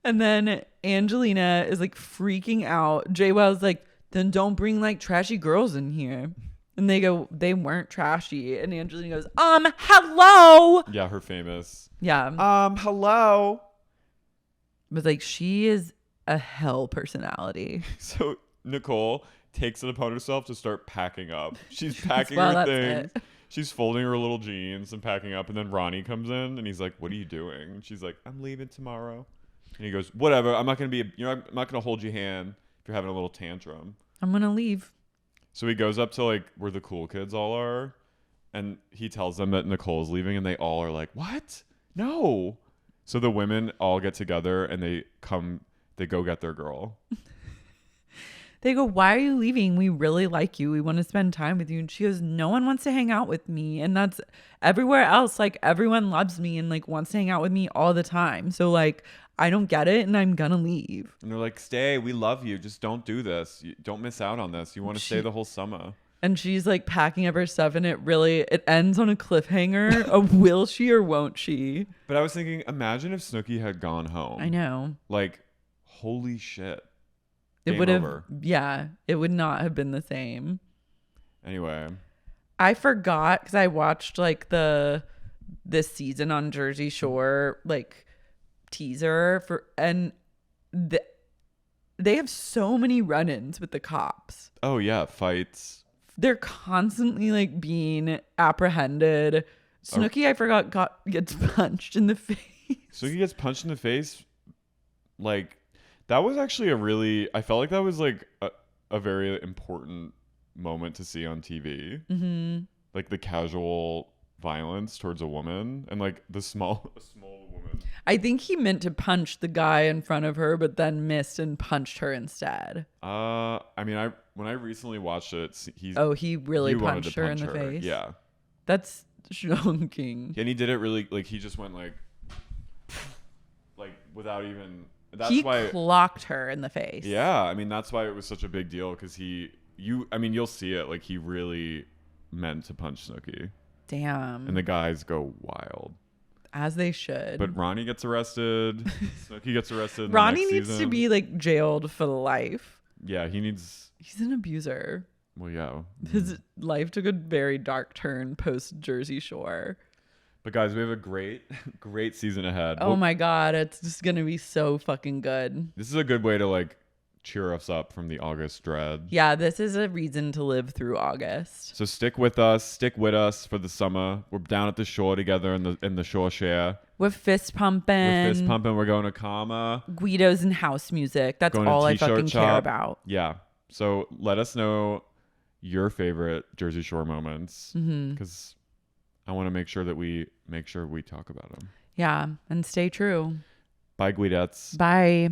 And then Angelina is like freaking out. JWoww's like, then don't bring like trashy girls in here. And they go, they weren't trashy. And Angelina goes, hello. Yeah, her famous. Yeah. Hello. But like, she is a hell personality. So Nicole takes it upon herself to start packing up. She's packing her things. She's folding her little jeans and packing up. And then Ronnie comes in and he's like, what are you doing? And she's like, I'm leaving tomorrow. And he goes, whatever. I'm not going to be, I'm not going to hold your hand if you're having a little tantrum. I'm going to leave. So he goes up to like where the cool kids all are. And he tells them that Nicole's leaving. And they all are like, what? No. So the women all get together and they go get their girl. They go, why are you leaving? We really like you. We want to spend time with you. And she goes, no one wants to hang out with me. And that's everywhere else. Like everyone loves me and like wants to hang out with me all the time. So like, I don't get it and I'm going to leave. And they're like, stay. We love you. Just don't do this. Don't miss out on this. You want to stay the whole summer. And she's like packing up her stuff and it ends on a cliffhanger of will she or won't she? But I was thinking, imagine if Snooki had gone home. I know. Like, holy shit. It would have, yeah, it would not have been the same. Anyway. I forgot because I watched like this season on Jersey Shore, like teaser and they have so many run-ins with the cops. Oh yeah, fights. They're constantly like being apprehended. Snooki, I forgot, gets punched in the face. Snooki gets punched in the face. Like, that was actually I felt like that was like a very important moment to see on TV. Mm-hmm. Like the casual violence towards a woman and like a small woman. I think he meant to punch the guy in front of her, but then missed and punched her instead. I mean, when I recently watched it, he really punched her in the face. Yeah, that's shocking. And he did it really like he just went like without even. That's he why clocked her in the face. Yeah, I mean that's why it was such a big deal because you'll see it like he really meant to punch Snooki. Damn. And the guys go wild. As they should. But Ronnie gets arrested. Snooki gets arrested. Ronnie needs to be like jailed for life. Yeah, he's an abuser. Well, yeah. His life took a very dark turn post Jersey Shore. But guys, we have a great season ahead. Oh my God, it's just going to be so fucking good. This is a good way to like cheer us up from the August dread. Yeah, this is a reason to live through August. So stick with us for the summer. We're down at the shore together in the shore share. We're fist pumping. We're going to Karma. Guidos and house music. That's all I fucking care about. Yeah. So let us know your favorite Jersey Shore moments because I want to make sure we talk about them. Yeah, and stay true. Bye, Guidettes. Bye.